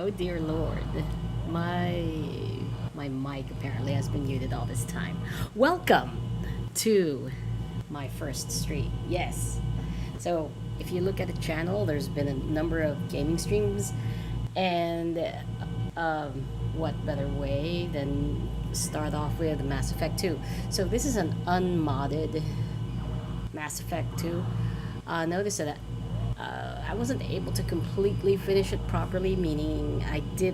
Oh dear lord. My my mic apparently has been muted all this time. Welcome to my first stream. Yes. So, if you look at the channel, there's been a number of gaming streams and what better way than start off with Mass Effect 2. So, this is an unmodded Mass Effect 2. Notice that I wasn't able to completely finish it properly, meaning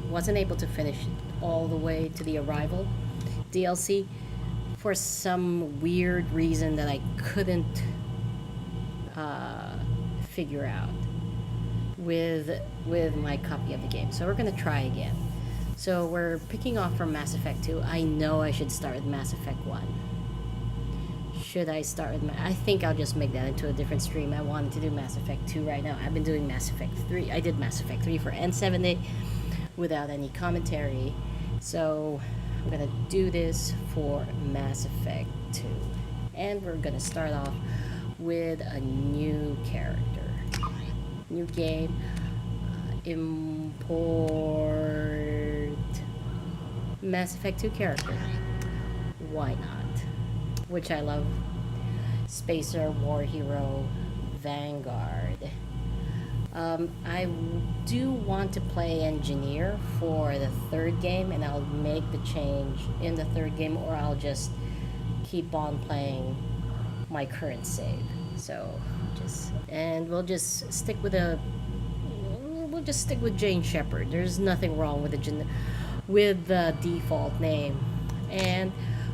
wasn't able to finish it all the way to the Arrival DLC for some weird reason that I couldn't figure out with my copy of the game. So we're gonna try again. So we're picking off from Mass Effect 2. I know I should start with Mass Effect 1. Should I start with I think I'll just make that into a different stream. I wanted to do Mass Effect 2 right now. I've been doing Mass Effect 3. I did Mass Effect 3 for N70 without any commentary. So I'm gonna do this for Mass Effect 2. And we're gonna start off with a new character. New game. Import Mass Effect 2 character. Why not? Which I love. Spacer, War Hero, Vanguard. I do want to play Engineer for the third game, and I'll make the change in the third game, or I'll just keep on playing my current save. So, we'll just stick with Jane Shepard. There's nothing wrong with the default name, and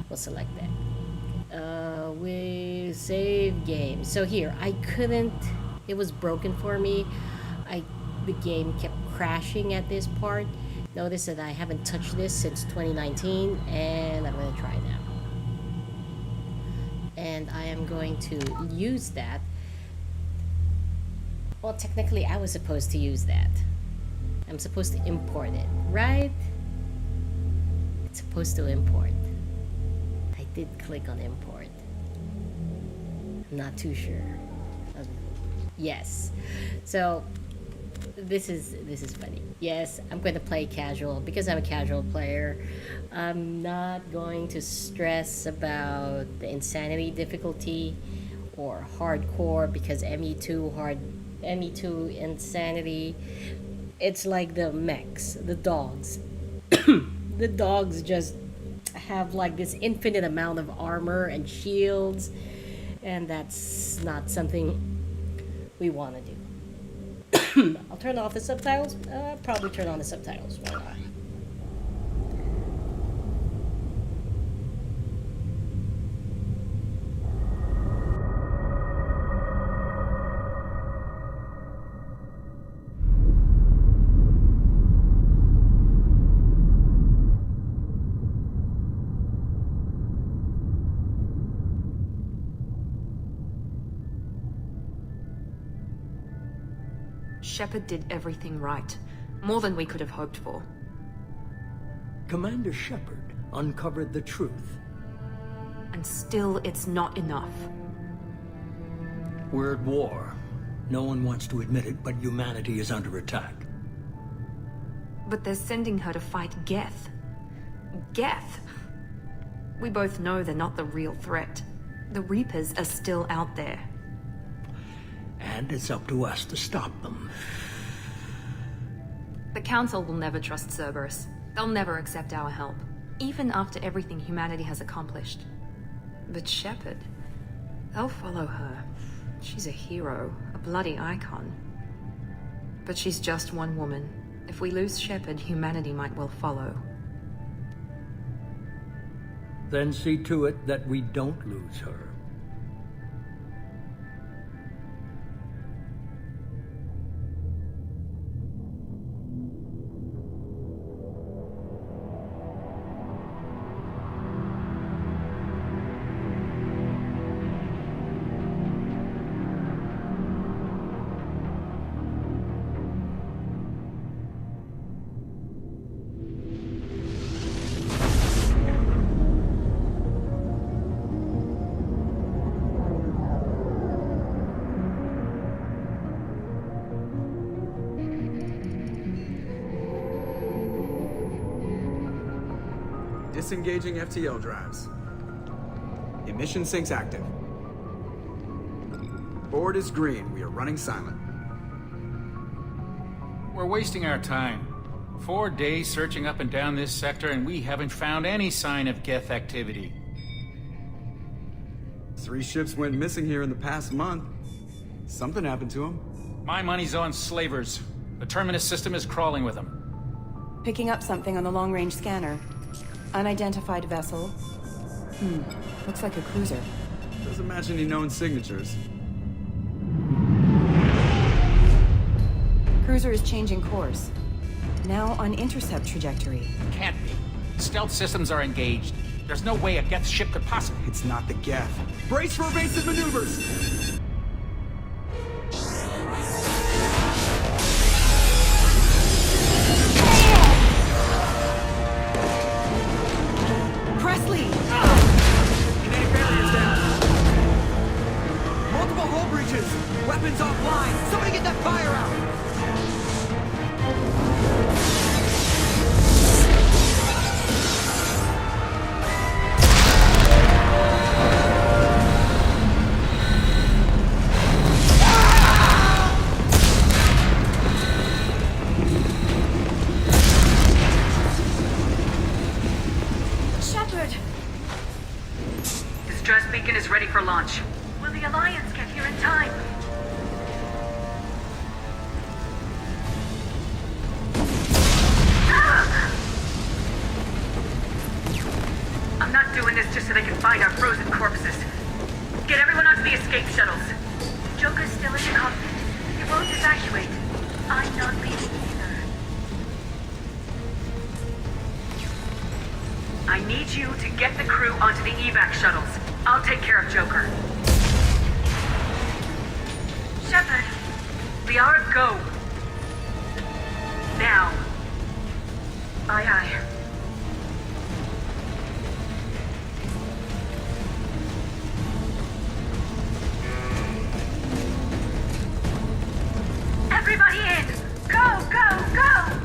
we'll select that. We save game. So here, it was broken for me. The game kept crashing at this part. Notice that I haven't touched this since 2019, and I'm going to try now. And I am going to use that. Well, technically, I was supposed to use that. I'm supposed to import it, right? It's supposed to import. I did click on import. I'm not too sure. Yes. So this is funny. Yes, I'm going to play casual because I'm a casual player. I'm not going to stress about the insanity difficulty or hardcore because ME2 insanity. It's like the mechs, the dogs. The dogs just have like this infinite amount of armor and shields, and that's not something we want to do. I'll turn off the subtitles. Probably turn on the subtitles. Why not? Shepard did everything right. More than we could have hoped for. Commander Shepard uncovered the truth. And still, it's not enough. We're at war. No one wants to admit it, but humanity is under attack. But they're sending her to fight Geth. Geth! We both know they're not the real threat. The Reapers are still out there. And it's up to us to stop them. The Council will never trust Cerberus. They'll never accept our help, even after everything humanity has accomplished. But Shepard, they'll follow her. She's a hero, a bloody icon. But she's just one woman. If we lose Shepard, humanity might well follow. Then see to it that we don't lose her. Disengaging FTL drives. Emission sinks active. Board is green. We are running silent. We're wasting our time. 4 days searching up and down this sector, and we haven't found any sign of Geth activity. 3 ships went missing here in the past month. Something happened to them. My money's on slavers. The Terminus system is crawling with them. Picking up something on the long-range scanner. Unidentified vessel. Looks like a cruiser. Doesn't match any known signatures. Cruiser is changing course. Now on intercept trajectory. Can't be. Stealth systems are engaged. There's no way a Geth ship could possibly... It's not the Geth. Brace for evasive maneuvers! Presley! Kinetic barriers down. Multiple hull breaches. Weapons offline. Somebody get that fire out. Distress beacon is ready for launch. Will the Alliance get here in time? I'm not doing this just so they can find our frozen corpses. Get everyone onto the escape shuttles. Joker's still in the cockpit. He won't evacuate. I'm not leaving either. I need you to get the crew onto the evac shuttles. I'll take care of Joker. Shepard. Liara, go. Now. Aye, aye. Everybody in! Go, go, go!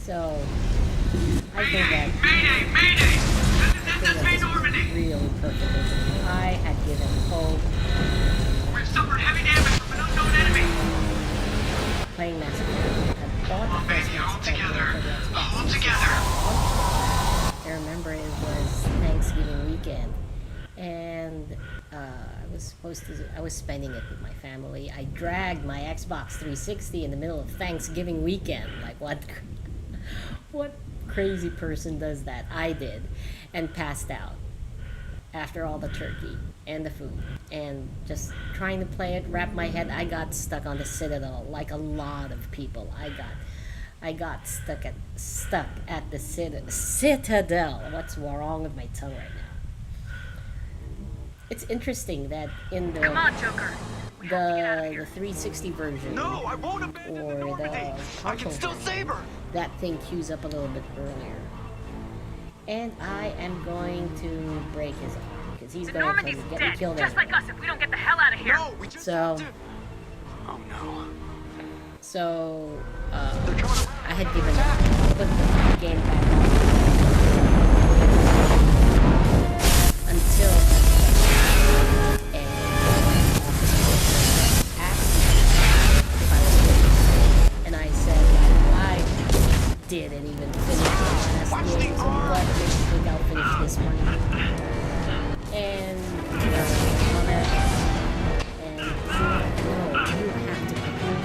So, I think that Mayday! This is this was really perfect opening. I had given hope. We've suffered heavy damage from an unknown enemy. Playing Mass Effect. I bought the first Mass Effect for the Xbox. Hold together. I remember it was Thanksgiving weekend, and I was spending it with my family. I dragged my Xbox 360 in the middle of Thanksgiving weekend. Like, what crazy person does that? I did, and passed out after all the turkey and the food, and just trying to play it, wrap my head. I got stuck on the Citadel like a lot of people. I got stuck at the Citadel. What's wrong with my tongue right now? It's interesting that in the Come on, Joker. We have to get out of the here. 360 version No, I won't abandon the or Normandy. the I can console still version, save her. that thing queues up a little bit earlier. And I am going to break his arm because he's The going Normandy's to get me dead, killed just anyway. like us if we don't get the hell out of here. No, we just So- have to. Oh no. So, They're coming around. I had given up, put the game back on until and asked me if I was finished. And I said that I didn't even finish the last game, so what makes you think I'll finish this one? And comment, and no, you have to pick it.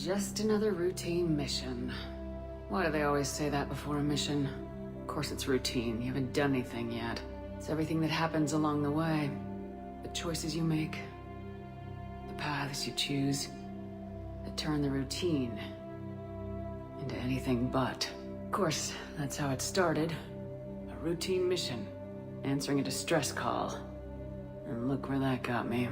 Just another routine mission. Why do they always say that before a mission? Of course it's routine, you haven't done anything yet. It's everything that happens along the way. The choices you make, the paths you choose, that turn the routine into anything but. Of course, that's how it started. A routine mission, answering a distress call. And look where that got me.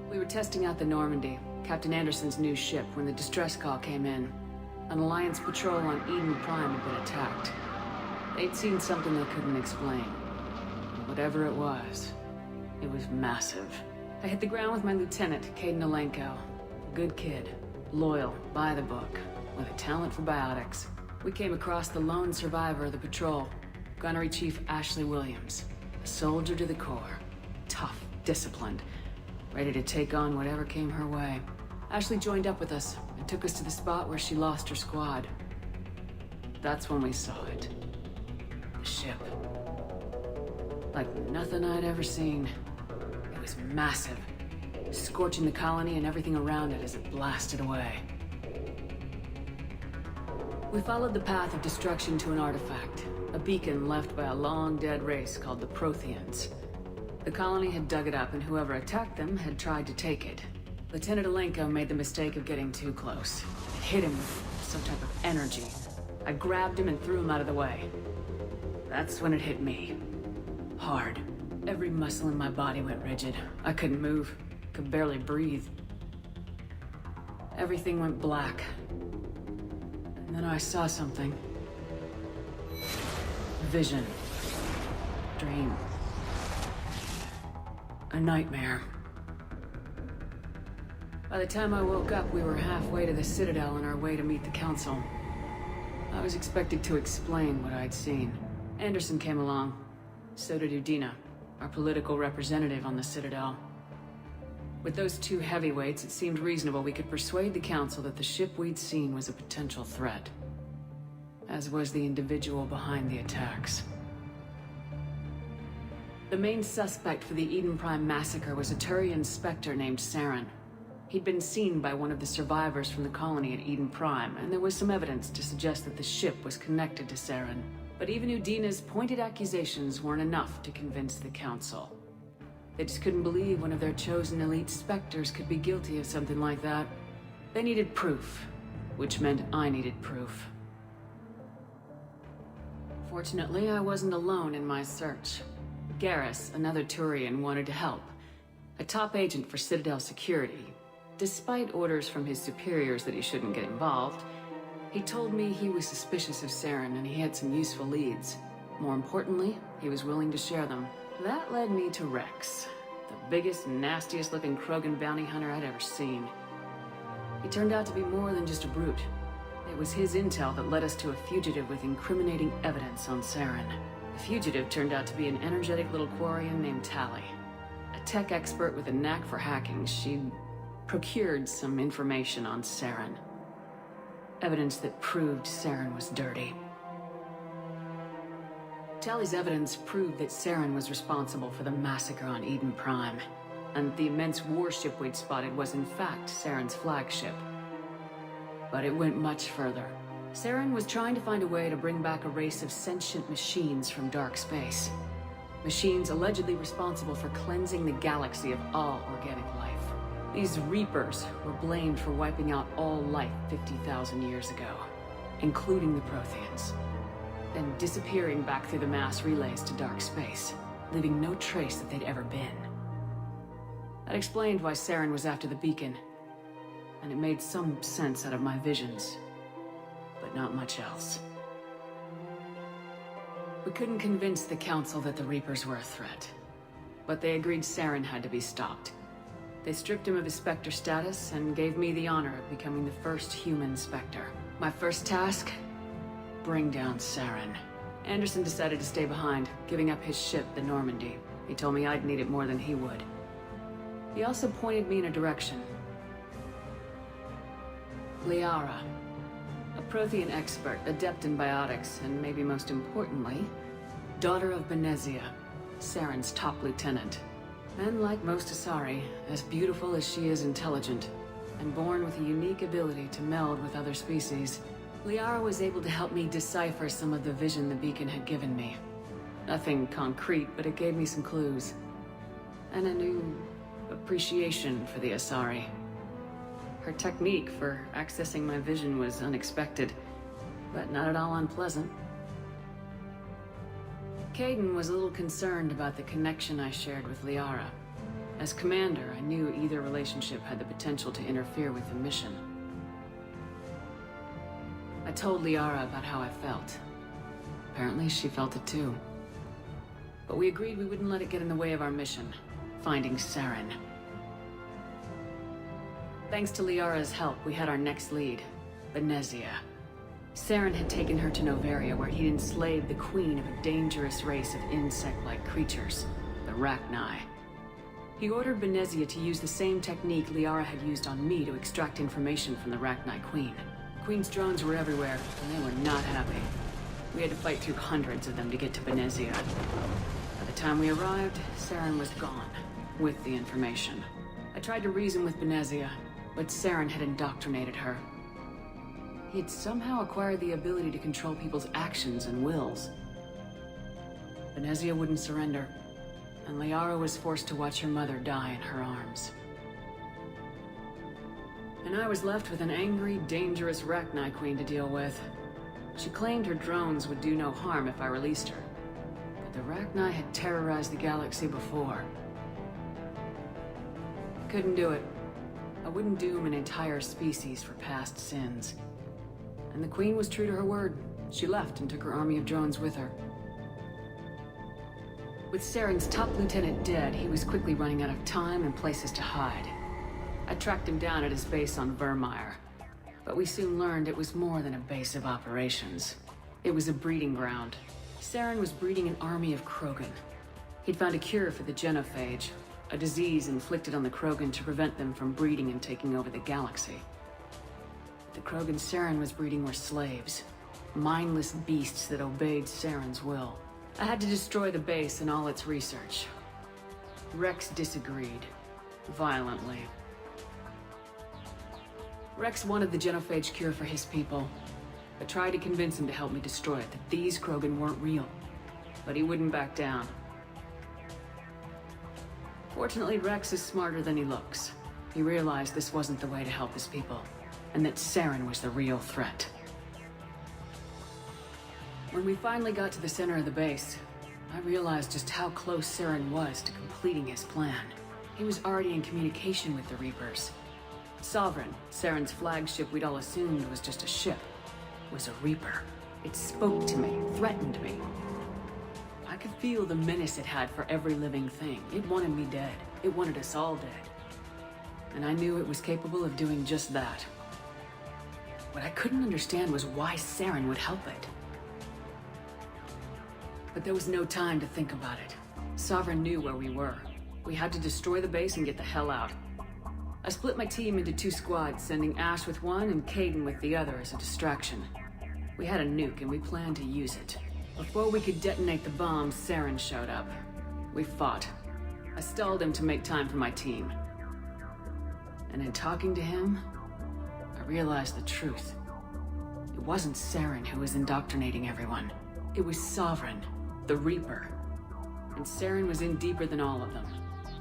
We were testing out the Normandy, Captain Anderson's new ship, when the distress call came in. An Alliance patrol on Eden Prime had been attacked. They'd seen something they couldn't explain. And whatever it was massive. I hit the ground with my lieutenant, Caden Alenko. A good kid, loyal, by the book, with a talent for biotics. We came across the lone survivor of the patrol, Gunnery Chief Ashley Williams. A soldier to the core. Tough, disciplined, ready to take on whatever came her way. Ashley joined up with us and took us to the spot where she lost her squad. That's when we saw it. The ship. Like nothing I'd ever seen. It was massive, scorching the colony and everything around it as it blasted away. We followed the path of destruction to an artifact, a beacon left by a long-dead race called the Protheans. The colony had dug it up, and whoever attacked them had tried to take it. Lieutenant Alenko made the mistake of getting too close. It hit him with some type of energy. I grabbed him and threw him out of the way. That's when it hit me. Hard. Every muscle in my body went rigid. I couldn't move. Could barely breathe. Everything went black. And then I saw something. Vision. Dream. A nightmare. By the time I woke up, we were halfway to the Citadel on our way to meet the Council. I was expected to explain what I'd seen. Anderson came along. So did Udina, our political representative on the Citadel. With those two heavyweights, it seemed reasonable we could persuade the Council that the ship we'd seen was a potential threat. As was the individual behind the attacks. The main suspect for the Eden Prime massacre was a Turian Spectre named Saren. He'd been seen by one of the survivors from the colony at Eden Prime, and there was some evidence to suggest that the ship was connected to Saren. But even Udina's pointed accusations weren't enough to convince the Council. They just couldn't believe one of their chosen elite Spectres could be guilty of something like that. They needed proof, which meant I needed proof. Fortunately, I wasn't alone in my search. Garrus, another Turian, wanted to help. A top agent for Citadel security. Despite orders from his superiors that he shouldn't get involved, he told me he was suspicious of Saren and he had some useful leads. More importantly, he was willing to share them. That led me to Rex, the biggest, nastiest looking Krogan bounty hunter I'd ever seen. He turned out to be more than just a brute. It was his intel that led us to a fugitive with incriminating evidence on Saren. The fugitive turned out to be an energetic little Quarian named Tali. A tech expert with a knack for hacking, she'd procured some information on Saren. Evidence that proved Saren was dirty. Tali's evidence proved that Saren was responsible for the massacre on Eden Prime, and the immense warship we'd spotted was in fact Saren's flagship. But it went much further. Saren was trying to find a way to bring back a race of sentient machines from dark space. Machines allegedly responsible for cleansing the galaxy of all organic life. These Reapers were blamed for wiping out all life 50,000 years ago, including the Protheans, then disappearing back through the mass relays to dark space, leaving no trace that they'd ever been. That explained why Saren was after the beacon, and it made some sense out of my visions, but not much else. We couldn't convince the Council that the Reapers were a threat, but they agreed Saren had to be stopped. They stripped him of his Spectre status and gave me the honor of becoming the first human Spectre. My first task? Bring down Saren. Anderson decided to stay behind, giving up his ship, the Normandy. He told me I'd need it more than he would. He also pointed me in a direction. Liara, a Prothean expert, adept in biotics, and maybe most importantly, daughter of Benezia, Saren's top lieutenant. And like most Asari, as beautiful as she is intelligent. and born with a unique ability to meld with other species. Liara was able to help me decipher some of the vision the beacon had given me. Nothing concrete, but it gave me some clues. And a new appreciation for the Asari. Her technique for accessing my vision was unexpected, but not at all unpleasant. Kaidan was a little concerned about the connection I shared with Liara. As commander, I knew either relationship had the potential to interfere with the mission. I told Liara about how I felt. Apparently, she felt it too. But we agreed we wouldn't let it get in the way of our mission, finding Saren. Thanks to Liara's help, we had our next lead, Benezia. Saren had taken her to Noveria, where he'd enslaved the queen of a dangerous race of insect-like creatures, the Rachni. He ordered Benezia to use the same technique Liara had used on me to extract information from the Rachni queen. Queen's drones were everywhere, and they were not happy. We had to fight through hundreds of them to get to Benezia. By the time we arrived, Saren was gone, with the information. I tried to reason with Benezia, but Saren had indoctrinated her. He had somehow acquired the ability to control people's actions and wills. Benezia wouldn't surrender, and Liara was forced to watch her mother die in her arms. And I was left with an angry, dangerous Rachni queen to deal with. She claimed her drones would do no harm if I released her. But the Rachni had terrorized the galaxy before. I couldn't do it. I wouldn't doom an entire species for past sins. And the Queen was true to her word. She left and took her army of drones with her. With Saren's top lieutenant dead, he was quickly running out of time and places to hide. I tracked him down at his base on Vermeer, but we soon learned it was more than a base of operations. It was a breeding ground. Saren was breeding an army of Krogan. He'd found a cure for the genophage, a disease inflicted on the Krogan to prevent them from breeding and taking over the galaxy. The Krogan Saren was breeding were slaves, mindless beasts that obeyed Saren's will. I had to destroy the base and all its research. Rex disagreed, violently. Rex wanted the genophage cure for his people. I tried to convince him to help me destroy it, that these Krogan weren't real. But he wouldn't back down. Fortunately, Rex is smarter than he looks. He realized this wasn't the way to help his people, and that Saren was the real threat. When we finally got to the center of the base, I realized just how close Saren was to completing his plan. He was already in communication with the Reapers. Sovereign, Saren's flagship we'd all assumed was just a ship, was a Reaper. It spoke to me, threatened me. I could feel the menace it had for every living thing. It wanted me dead. It wanted us all dead. And I knew it was capable of doing just that. What I couldn't understand was why Saren would help it. But there was no time to think about it. Sovereign knew where we were. We had to destroy the base and get the hell out. I split my team into 2 squads, sending Ash with one and Kaidan with the other as a distraction. We had a nuke and we planned to use it. Before we could detonate the bomb, Saren showed up. We fought. I stalled him to make time for my team. And in talking to him, I realized the truth. It wasn't Saren who was indoctrinating everyone. It was Sovereign, the Reaper. And Saren was in deeper than all of them.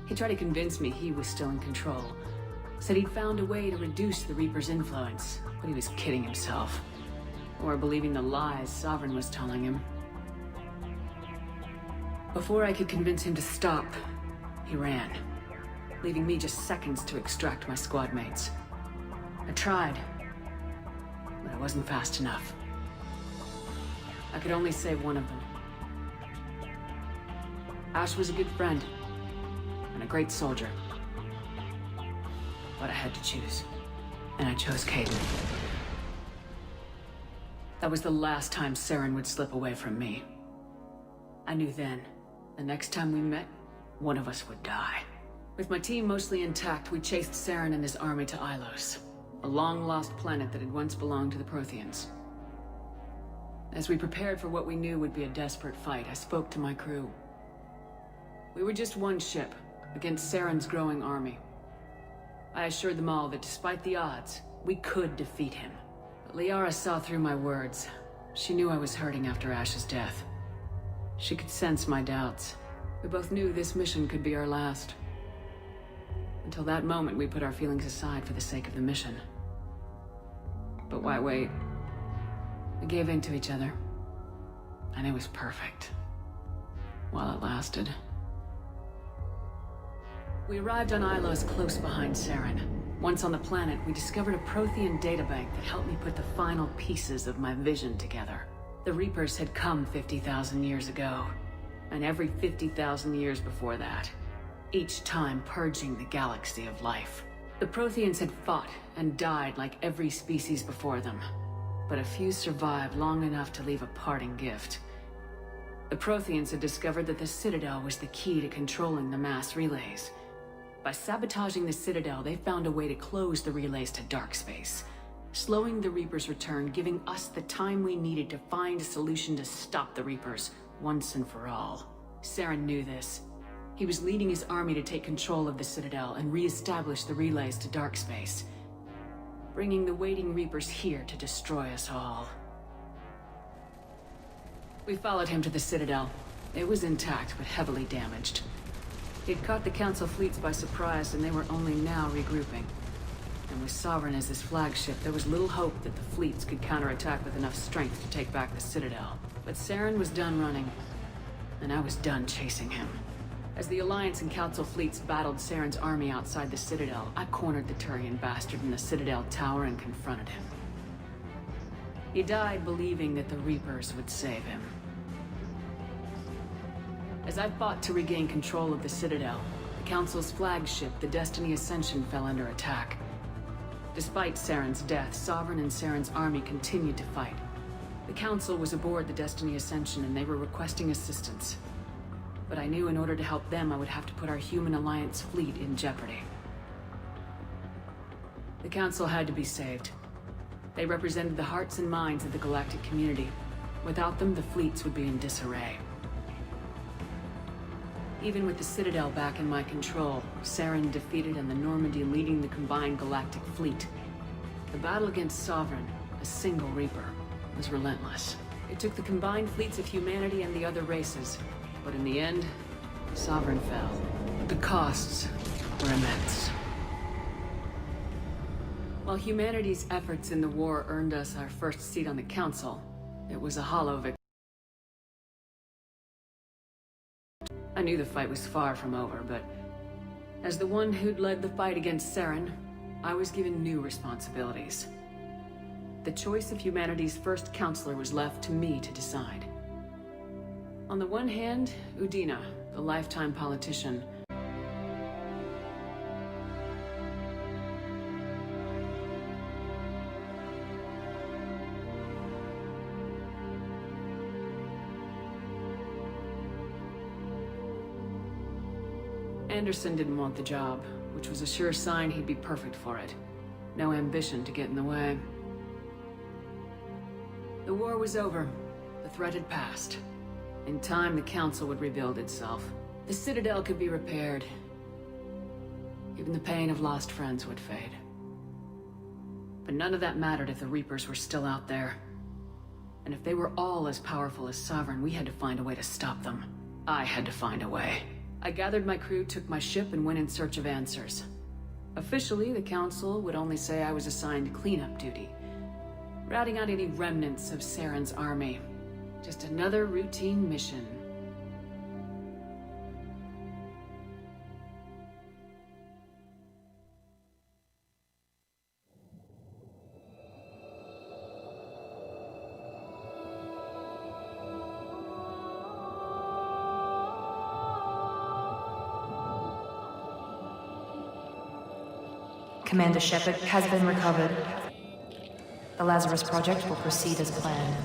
He tried to convince me he was still in control. Said he'd found a way to reduce the Reaper's influence, but he was kidding himself. Or believing the lies Sovereign was telling him. Before I could convince him to stop, he ran, leaving me just seconds to extract my squad mates. I tried, but I wasn't fast enough. I could only save one of them. Ash was a good friend, and a great soldier. But I had to choose, and I chose Kaidan. That was the last time Saren would slip away from me. I knew then, the next time we met, one of us would die. With my team mostly intact, we chased Saren and his army to Ilos, a long-lost planet that had once belonged to the Protheans. As we prepared for what we knew would be a desperate fight, I spoke to my crew. We were just one ship, against Saren's growing army. I assured them all that despite the odds, we could defeat him. But Liara saw through my words. She knew I was hurting after Ash's death. She could sense my doubts. We both knew this mission could be our last. Until that moment, we put our feelings aside for the sake of the mission. But why wait? We gave in to each other. And it was perfect. While it lasted. We arrived on Ilos close behind Saren. Once on the planet, we discovered a Prothean databank that helped me put the final pieces of my vision together. The Reapers had come 50,000 years ago, and every 50,000 years before that, each time purging the galaxy of life. The Protheans had fought and died like every species before them, but a few survived long enough to leave a parting gift. The Protheans had discovered that the Citadel was the key to controlling the mass relays. By sabotaging the Citadel, they found a way to close the relays to dark space, slowing the Reapers' return, giving us the time we needed to find a solution to stop the Reapers once and for all. Saren knew this. He was leading his army to take control of the Citadel and re-establish the relays to dark space, bringing the waiting Reapers here to destroy us all. We followed him to the Citadel. It was intact, but heavily damaged. He'd caught the Council fleets by surprise, and they were only now regrouping. And with Sovereign as his flagship, there was little hope that the fleets could counterattack with enough strength to take back the Citadel. But Saren was done running, and I was done chasing him. As the Alliance and Council fleets battled Saren's army outside the Citadel, I cornered the Turian bastard in the Citadel tower and confronted him. He died believing that the Reapers would save him. As I fought to regain control of the Citadel, the Council's flagship, the Destiny Ascension, fell under attack. Despite Saren's death, Sovereign and Saren's army continued to fight. The Council was aboard the Destiny Ascension and they were requesting assistance. But I knew in order to help them, I would have to put our human Alliance fleet in jeopardy. The Council had to be saved. They represented the hearts and minds of the galactic community. Without them, the fleets would be in disarray. Even with the Citadel back in my control, Saren defeated and the Normandy leading the combined galactic fleet. The battle against Sovereign, a single Reaper, was relentless. It took the combined fleets of humanity and the other races, but in the end, Sovereign fell. The costs were immense. While humanity's efforts in the war earned us our first seat on the Council, it was a hollow victory. I knew the fight was far from over, but as the one who'd led the fight against Saren, I was given new responsibilities. The choice of humanity's first counselor was left to me to decide. On the one hand, Udina, the lifetime politician. Anderson didn't want the job, which was a sure sign he'd be perfect for it. No ambition to get in the way. The war was over. The threat had passed. In time, the Council would rebuild itself. The Citadel could be repaired. Even the pain of lost friends would fade. But none of that mattered if the Reapers were still out there. And if they were all as powerful as Sovereign, we had to find a way to stop them. I had to find a way. I gathered my crew, took my ship, and went in search of answers. Officially, the Council would only say I was assigned cleanup duty, routing out any remnants of Saren's army. Just another routine mission. Commander Shepard has been recovered. The Lazarus Project will proceed as planned.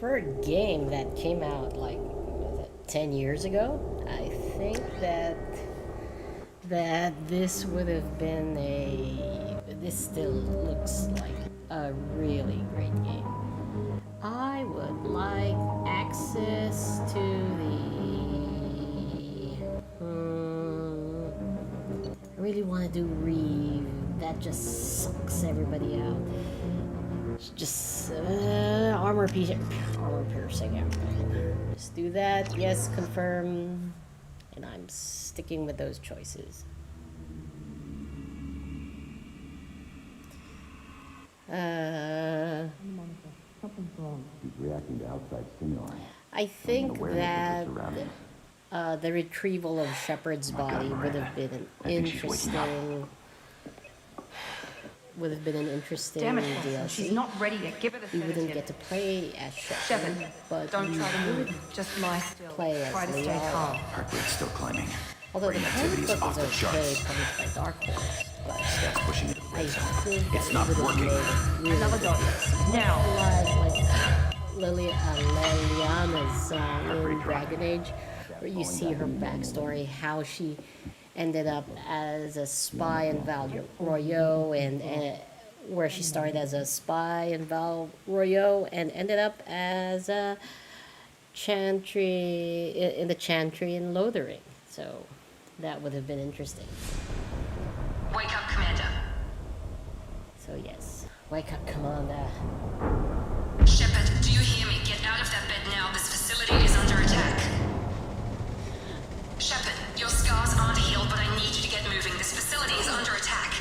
for a game that came out like was it 10 years ago, I think that this would have been this still looks like a really great game. I would like access to I really want to do Reeve. That just sucks everybody out. Just armor piercing. Just do that. Yes, confirm. And I'm sticking with those choices. He's reacting to outside stimuli. I think that the retrieval of Shepard's body would have been an interesting. Damn it, DLC. Wilson, she's not ready yet. Give her the We wouldn't sedative. get to play as Shepard, Shepard, but don't we try to would move. Just lie still. play as Try to stay Liara. calm. Heart rate's still climbing. Although the Brain comic activity's book off is the okay, charts. published by Dark Horse, but Staff's pushing it to I red zone. think that It's not it would working. have made Another dot. Now. Liliana's in Dragon Age, where you see her backstory, how she ended up as a spy in Val Royeaux, and where she started as a spy in Val Royeaux and ended up as a Chantry in the Chantry in Lothering. So that would have been interesting. Wake up, Commander. So yes, wake up, Commander. Shepard, do you hear me? Get out of that bed now. This facility is under attack. Shepard, your scars aren't healed, but I need you to get moving. This facility is under attack.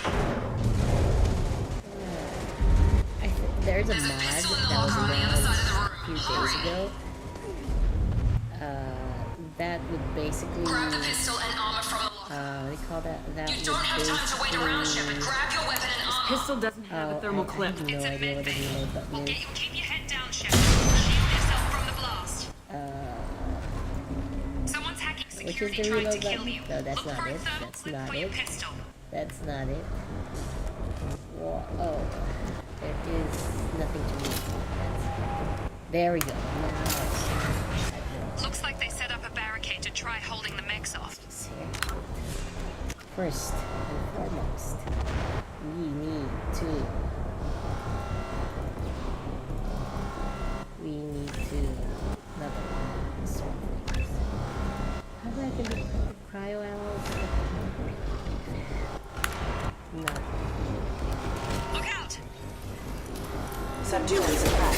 There's a mod pistol in the that was locker on the other around side of the room. a few days ago. That would basically Grab the pistol and armor from the locker. what do you call that? That You would don't have time to wait around, Shepard. basically. Grab your weapon and armor. Pistol doesn't have a thermal clip. I have no idea what the reload button is. Keep your head down, Shepard. Shield yourself from the blast. Someone's hacking Which security is the trying to reload kill button? you. No, that's Look not for a it. thermal That's clip not for your it. pistol. That's not it. Oh, there is nothing to read. There we go. Now Looks like they set up a barricade to try holding the mechs off. it's here. First and foremost, we need to this one, please. How do I get the cryo ammo? No. Look out! Subdue and suppress.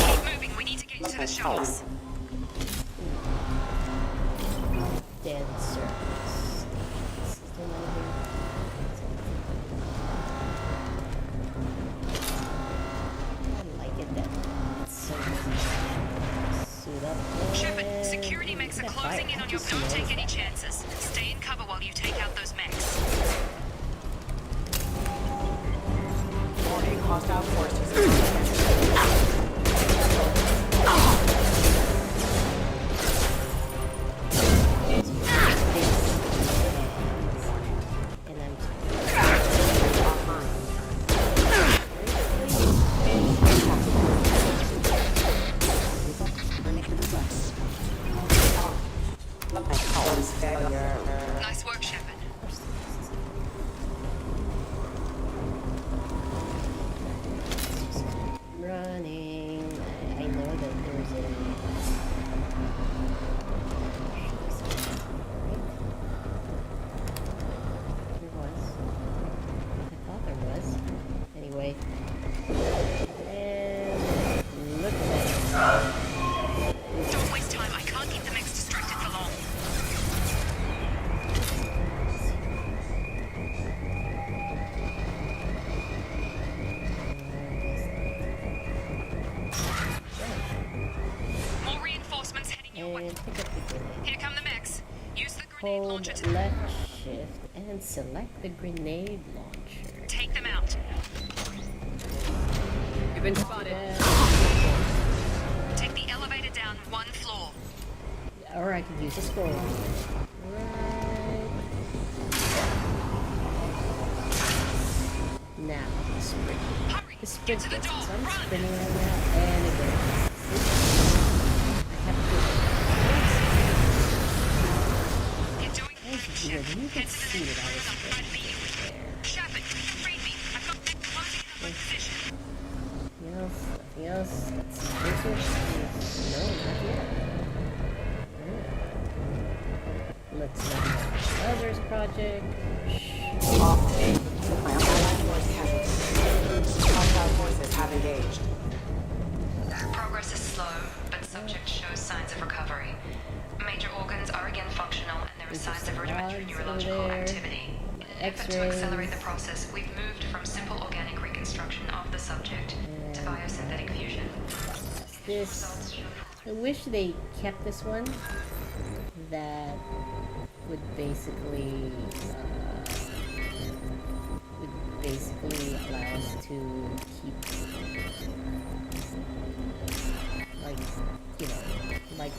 Keep moving. We need to get into the shuttles. Dead service. Still not here. I like it that it's so easy. Suit up. Shepard, and security mechs are that closing fire. in on How you. does Don't he take know any that? chances. Stay in cover while you take out those mechs. Warning, hostile forces. And I'm Nice work, Shepard. running. I know that there's a. There was. I thought there was. Anyway. And look at that. Don't waste time. I can't keep the mechs distracted for long. More reinforcements heading your way. And pick up the grenade. Here come the mechs. Use the grenade launcher Hold to left shift and select the grenade launcher. take them out. You've been spotted. Take the elevator down one floor. Or I could use a scroll. Right. Now, sprint. Hurry! The sprint distance. So I'm spinning right now, and it goes. I have to do it. Weird. When you get seated, I was spinning there. Nothing else? Let's see. No, not yet. Let's look at Lazarus Project. My allied force casualties. Hostile forces have engaged. Progress is slow, but subject shows signs of recovery. Major organs are again functional, and there are signs of rudimentary neurological activity. In an effort to accelerate the process, we've moved from simple organic reconstruction of the subject to biosynthetic fusion. This, I wish they kept this one. That would basically allow us to keep, like, you know, like,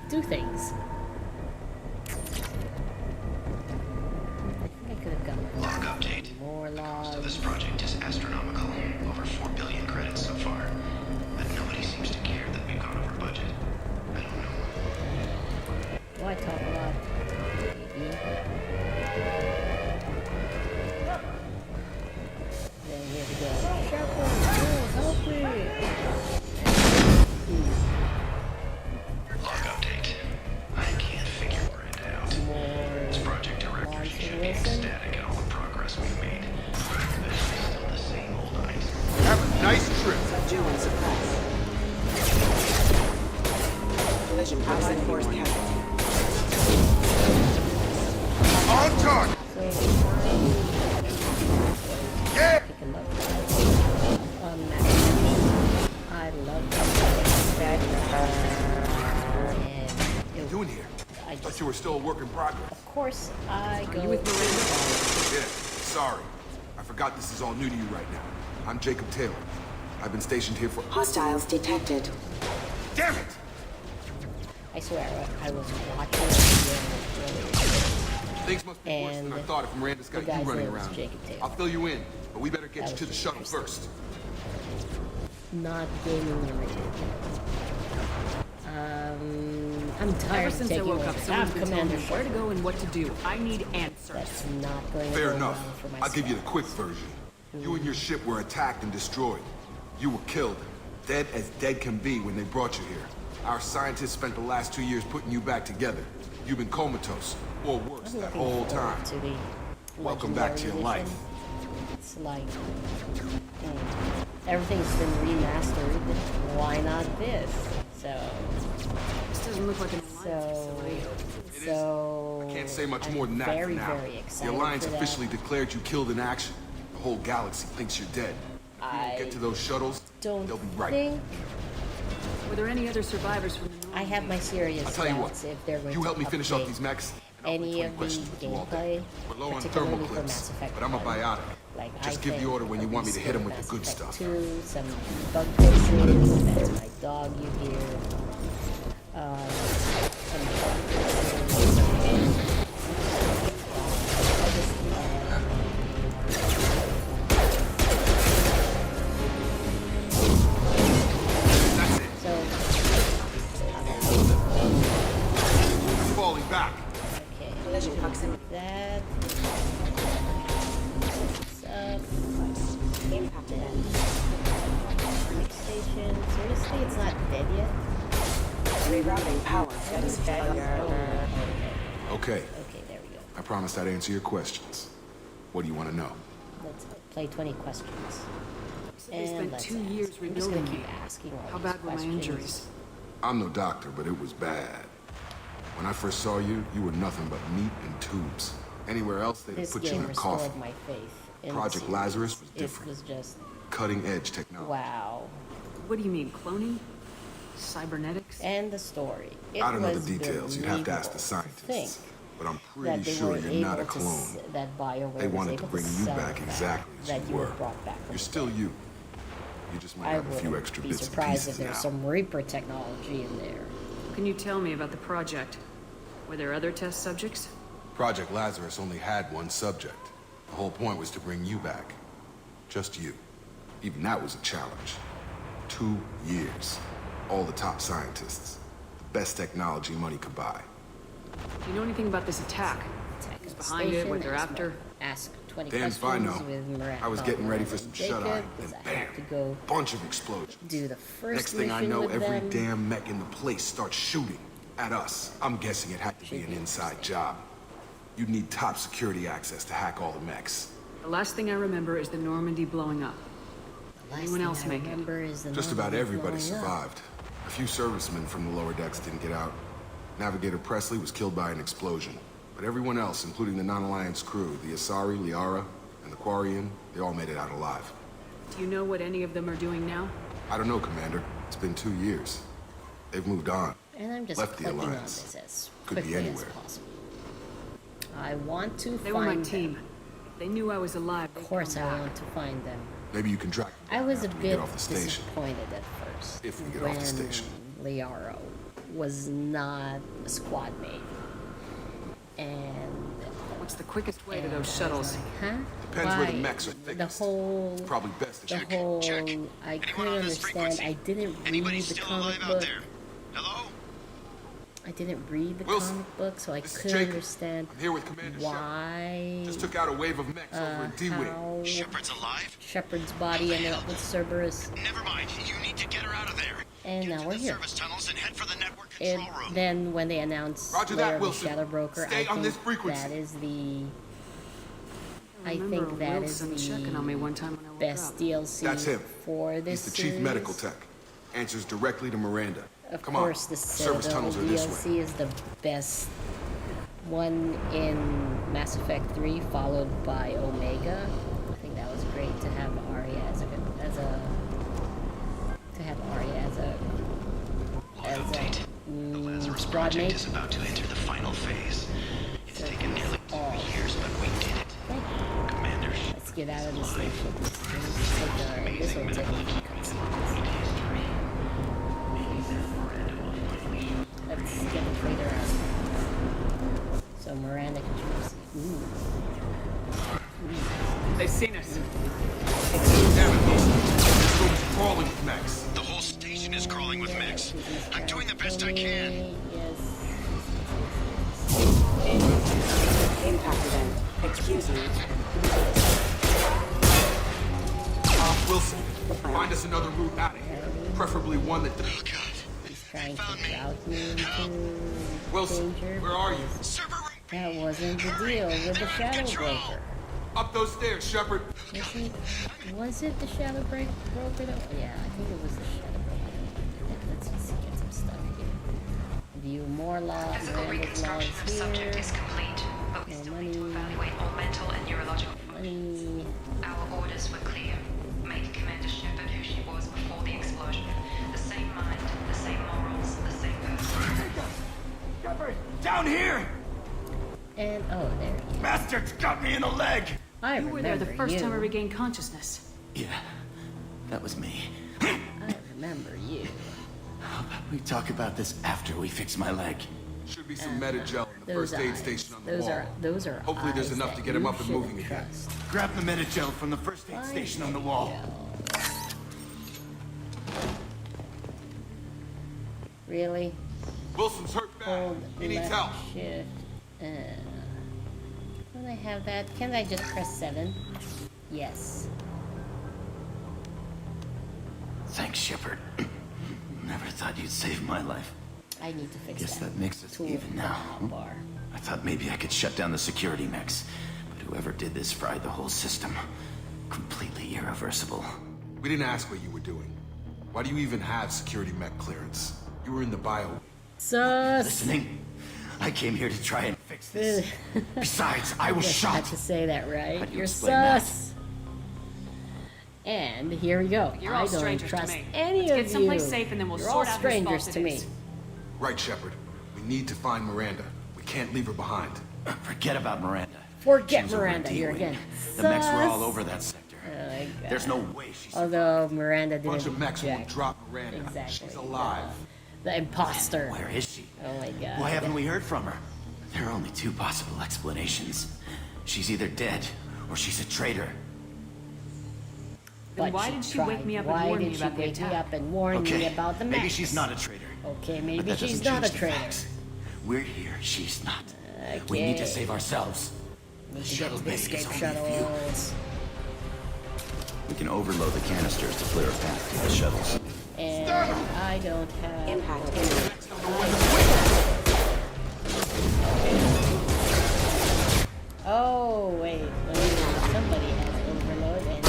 do things. I think I could have gotten Log update. more The cost logs. of this project is astronomical. Over 4 billion credits so far. But nobody seems to care that we've gone over budget. I don't know. Oh, I talk a lot. Then here we go. Shepherd, oh, help me! Log update. I can't figure where it out. This project director should be ecstatic at all the progress we've made. This is still the same old Einstein. Have a nice trip. Subdue and suppress. Collision allied force casualty. On target. Yeah. Pick him up. I love that. What are you doing here? I Thought you were still a work in progress. Of course, I go. You with Miranda? Yeah, sorry. I forgot this is all new to you right now. I'm Jacob Taylor. I've been stationed here for... Hostiles detected. Damn it! I swear, I was watching it earlier. Things must be worse than I thought if Miranda's got the you guy's running name was around. Jacob Taylor. I'll fill you in, but we better get That you to was the just shuttle interesting. first. Not gaming related. I'm tired Ever of since I taking woke over. up, someone's been telling me Commander where to Shepard. go and what to do. I need answers. That's not going to Fair go enough. well for my I'll give you the squad. quick version. You and your ship were attacked and destroyed. You were killed. Dead as dead can be when they brought you here. Our scientists spent the last 2 years putting you back together. You've been comatose, or worse, I'm that looking whole forward time. to the Welcome back to your Legendary life. Edition. It's like everything's been remastered. Why not this? So This doesn't look like an alliance facility. so I can't say much more than that very, for now. very The excited Alliance for that. officially declared you killed in action. The whole galaxy thinks you're dead. If you don't get to those shuttles, Don't they'll be right. think Were there any other survivors from the Normandy? I have my serious I'll tell you what. doubts if they're going You to help me finish off update these mechs. and I'll any play of the questions with you all day. gameplay, We're low on particularly thermal for clips, Mass Effect but I'm a 1. biotic. Like, Just I give the think order when you want me to hit him with Mass the good Effect stuff. 2, some bug fixes, that's my dog you hear. Some bug fixes. That's it. So, I'm falling back. okay, Collision proximity. that. What's up? Impact event. Station. Seriously, it's not dead yet? Rerouting power. Status failure. Okay, Okay, there we go. I promised I'd answer your questions. What do you want to know? Let's play 20 questions. They spent let's 2 ask. years I'm just gonna rebuilding keep me. asking all How these bad were my questions. injuries? I'm no doctor, but it was bad. When I first saw you, you were nothing but meat and tubes. Anywhere else, they'd have This put you game in a restored coffin. my faith in Project the series. Lazarus was different. It was just, Cutting edge technology. wow. What do you mean, cloning? Cybernetics? And the story. It I don't know the was details. You'd have to ask the believable to think scientists. But I'm that pretty they sure were you're not a able to clone. that BioWare They was wanted able to bring you sell back the exactly fact as that you were were. brought back from You're the still dead. you. You just might I have a few wouldn't extra be bits and surprised if pieces there's now. some Reaper technology in there. Can you tell me about the project? Were there other test subjects? Project Lazarus only had one subject. The whole point was to bring you back. Just you. Even that was a challenge. 2 years. All the top scientists. The best technology money could buy. Do you know anything about this attack? Who's behind it, what they're after? Ask 20 Damn if I questions know. with Miranda. I was getting ready for some Jacob, shut-eye, because and I have to bam! go Bunch of explosions. do the first Next thing I mission know, with every them. damn mech in the place starts shooting at us. I'm guessing it had to be an inside job. You'd need top security access to hack all the mechs. The last thing I remember is the Normandy blowing up. The last Anyone thing else I make it? remember is the Just about Normandy everybody blowing up. survived. A few servicemen from the lower decks didn't get out. Navigator Presley was killed by an explosion. But everyone else, including the non-Alliance crew, the Asari, Liara, and the Quarian, they all made it out alive. Do you know what any of them are doing now? I don't know, Commander. It's been 2 years. They've moved on. And I'm just Left the clicking on Alliance. this as Could be quickly as anywhere. possible. I want to They find were my them. team. They knew I was alive. Of course I want to find them. Maybe you can track them I was a after we bit get off the station. disappointed at first If we get when off the station. Liaro was not a squad mate. And What's the quickest way to and those I was shuttles? like, huh? Depends where the Why? mechs are thickest. The whole Probably best the to check. whole Check. I Anyone couldn't on this understand. frequency? I didn't Anybody read the still comic alive out book. there? Hello? I didn't read the Wilson, comic book, so I this is couldn't Jacob. understand I'm here with Commander Shepard. why Just took out a wave of mechs over in D-Wing. how Shepard's alive? Shepard's body ended up with Cerberus, Never mind. You need to get her out of there. and Get now to we're the here. service tunnels and head for the network And control room. then when they announced Roger Lair that, of the Wilson. Shadow Broker, Stay I on think this frequency. that is the I remember think that is Wilson checking on me one time when I woke best up. DLC That's him. for this He's the chief series. medical tech. Answers directly to Miranda. Of Come course, on. the Service Citadel tunnels are this way. DLC is the best one in Mass Effect 3, followed by Omega. I think that was great to have Arya as a Lazarus squad project mate. is about to enter the final phase. It's taken nearly 2 years, but we did it. Thank you. Commander Let's get out of this station. This will take a few cutscenes. Let's get the trader out. So Miranda can choose. Ooh. They've seen us. Damn it, Wilson. This room's crawling with mechs. The whole station is crawling with mechs. I'm doing the best I can. Yes. Impact event. Excuse me. Wilson, find us another route out of here. Preferably one that... Oh, God. He's trying to route me into Wilson, danger. where are you? because Server room B. That wasn't the deal with the Shadow Control. Broker. Up those stairs, Shepard. Was it the Shadow Broker though? Yeah, I think it was the Shadow Broker. Let's just get some stuff here. View more logs, Physical Miranda's reconstruction logs of subject here. is complete, but we No still need to money. evaluate all mental and neurological Money. Our orders were clear. Make Commander Shepard who she was before the explosion. The same mind, the same morals, the same person. Shepard, down here! And oh, there he is. Bastards got me in the leg! I You were there the remember first time I you. regained consciousness. Yeah, that was me. I remember you. How about we talk about this after we fix my leg? Should be some Metagel in the Those first aid eyes. station on the Those wall. are those are Hopefully there's eyes enough to that get him you up and shouldn't moving again. trust. Grab the Metagel from the first aid station on the wall. Really? Wilson's hurt bad. Hold He needs left help. shift. Can I have that? Can I just press 7? Yes. Thanks, Shepard. Never thought you'd save my life. I need to fix Guess that. that makes us Tool even now. bar. I thought maybe I could shut down the security mechs, but whoever did this fried the whole system. Completely irreversible. We didn't ask what you were doing. Why do you even have security mech clearance? You were in the bio. Sus! Listening? I came here to try and fix this. Besides, I was Yes, I had shot. to say that, right? How do you You're explain that? sus! And here we go. You're I all don't strangers to trust me. any Let's of get someplace you. safe and then we'll You're sort all out whose fault strangers it to me. is. Right, Shepard. We need to find Miranda. We can't leave her behind. Forget about Miranda. Forget She was over Miranda at here D-Wing. again. The mechs were all Sus. over that sector. Oh my God. There's no way she's... Although Miranda didn't Bunch of mechs won't jack. drop Miranda. Exactly. She's alive. The imposter. Where is she? Oh my God. Why haven't we heard from her? There are only two possible explanations. She's either dead, or she's a traitor. But why she did she tried. wake me up and Why warn did me she about the wake me attack? up and warn me about the maybe mechs? she's not a traitor. Okay, But maybe that she's doesn't not a change the traitor. facts. We're here, she's not. Okay. We need to save ourselves. Need The to shuttle get bay the escape is only a few. shuttles. We can overload the canisters to clear a path to the shuttles. And I don't have... Impact. Oh, wait. Somebody has overload and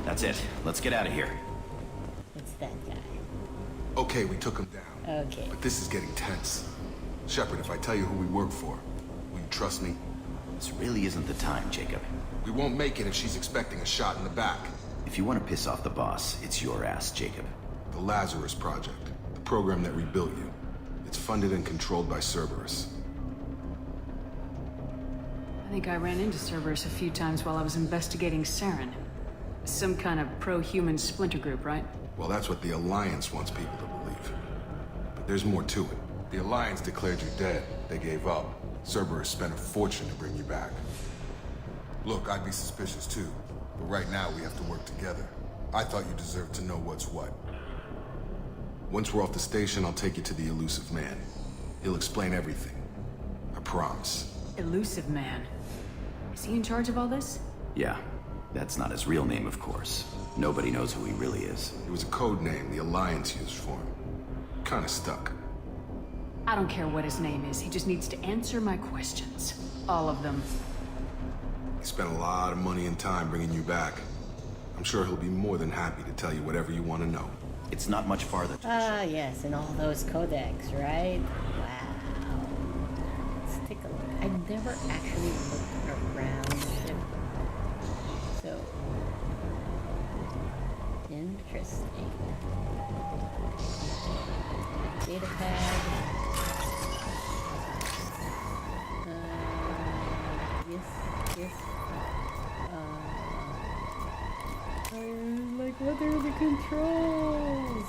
That's it. Let's get out of here. it's that guy. Okay, we took him down. Okay. But this is getting tense. Shepard, if I tell you who we work for, will you trust me? This really isn't the time, Jacob. We won't make it if she's expecting a shot in the back. If you want to piss off the boss, it's your ass, Jacob. The Lazarus Project, the program that rebuilt you. It's funded and controlled by Cerberus. I think I ran into Cerberus a few times while I was investigating Saren. Some kind of pro-human splinter group, right? Well, that's what the Alliance wants people to believe. But there's more to it. The Alliance declared you dead. They gave up. Cerberus spent a fortune to bring you back. Look, I'd be suspicious too. But right now, we have to work together. I thought you deserved to know what's what. Once we're off the station, I'll take you to the Elusive Man. He'll explain everything. I promise. Elusive Man. Is he in charge of all this? Yeah, that's not his real name, of course. Nobody knows who he really is. It was a code name the Alliance used for him. Kinda stuck. I don't care what his name is. He just needs to answer my questions. All of them. He spent a lot of money and time bringing you back. I'm sure he'll be more than happy to tell you whatever you want to know. It's not much farther to Ah, yes, and all those codecs, right? Wow. Let's take a look. I never actually looked around the ship. So, interesting. Data pad. Yes. Like, what are the controls?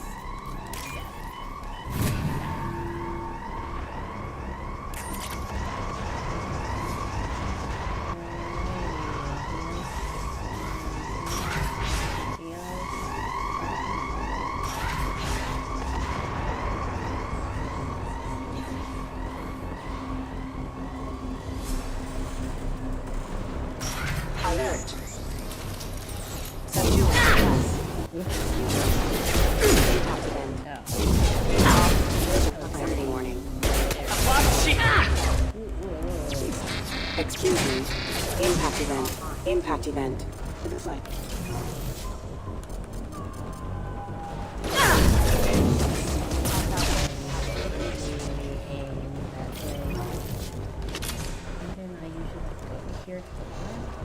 Alert. Proximity warning. Excuse me. Impact event. Impact event. It's like... Here to the left.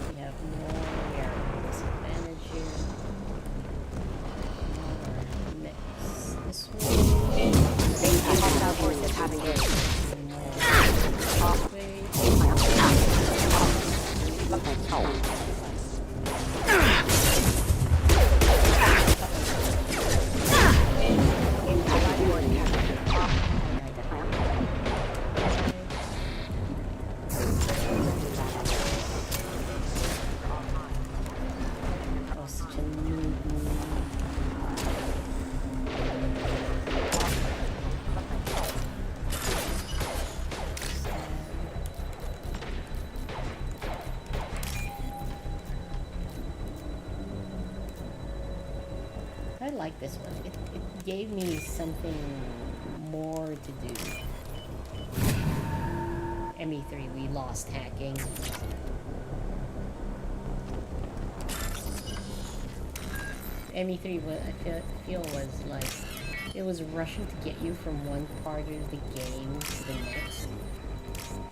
We have more. We are at a disadvantage here. More mix. This way. Hostile forces have engaged. This way. Oh, such a noob. I like this one. It gave me something more to do. ME3, we lost hacking. ME3, what I feel was like, it was rushing to get you from one part of the game to the next.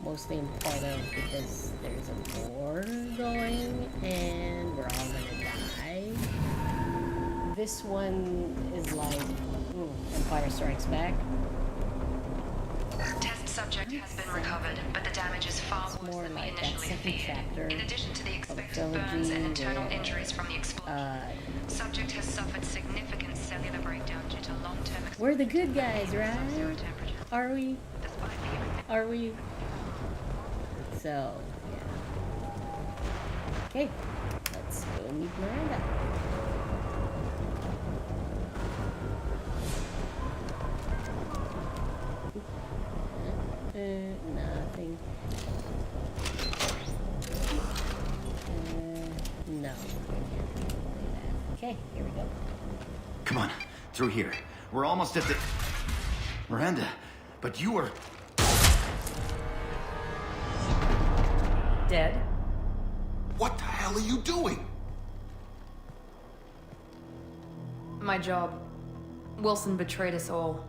Mostly in part of because there's a war going and we're all gonna die. This one is like, Empire Strikes Back. Test subject has been recovered, but the damage is far worse More than we like that initially second feared. chapter In addition to the expected trilogy burns and internal where, injuries from the explosion, subject has suffered significant cellular breakdown due to long-term exposure. we're the good guys, to right? sub-zero temperatures. Are we? Despite the Are we? So, yeah. Okay, let's go meet Miranda. Nothing. No. Okay, here we go. Come on, through here. We're almost at the... Miranda, but you were... Dead? What the hell are you doing? My job. Wilson betrayed us all.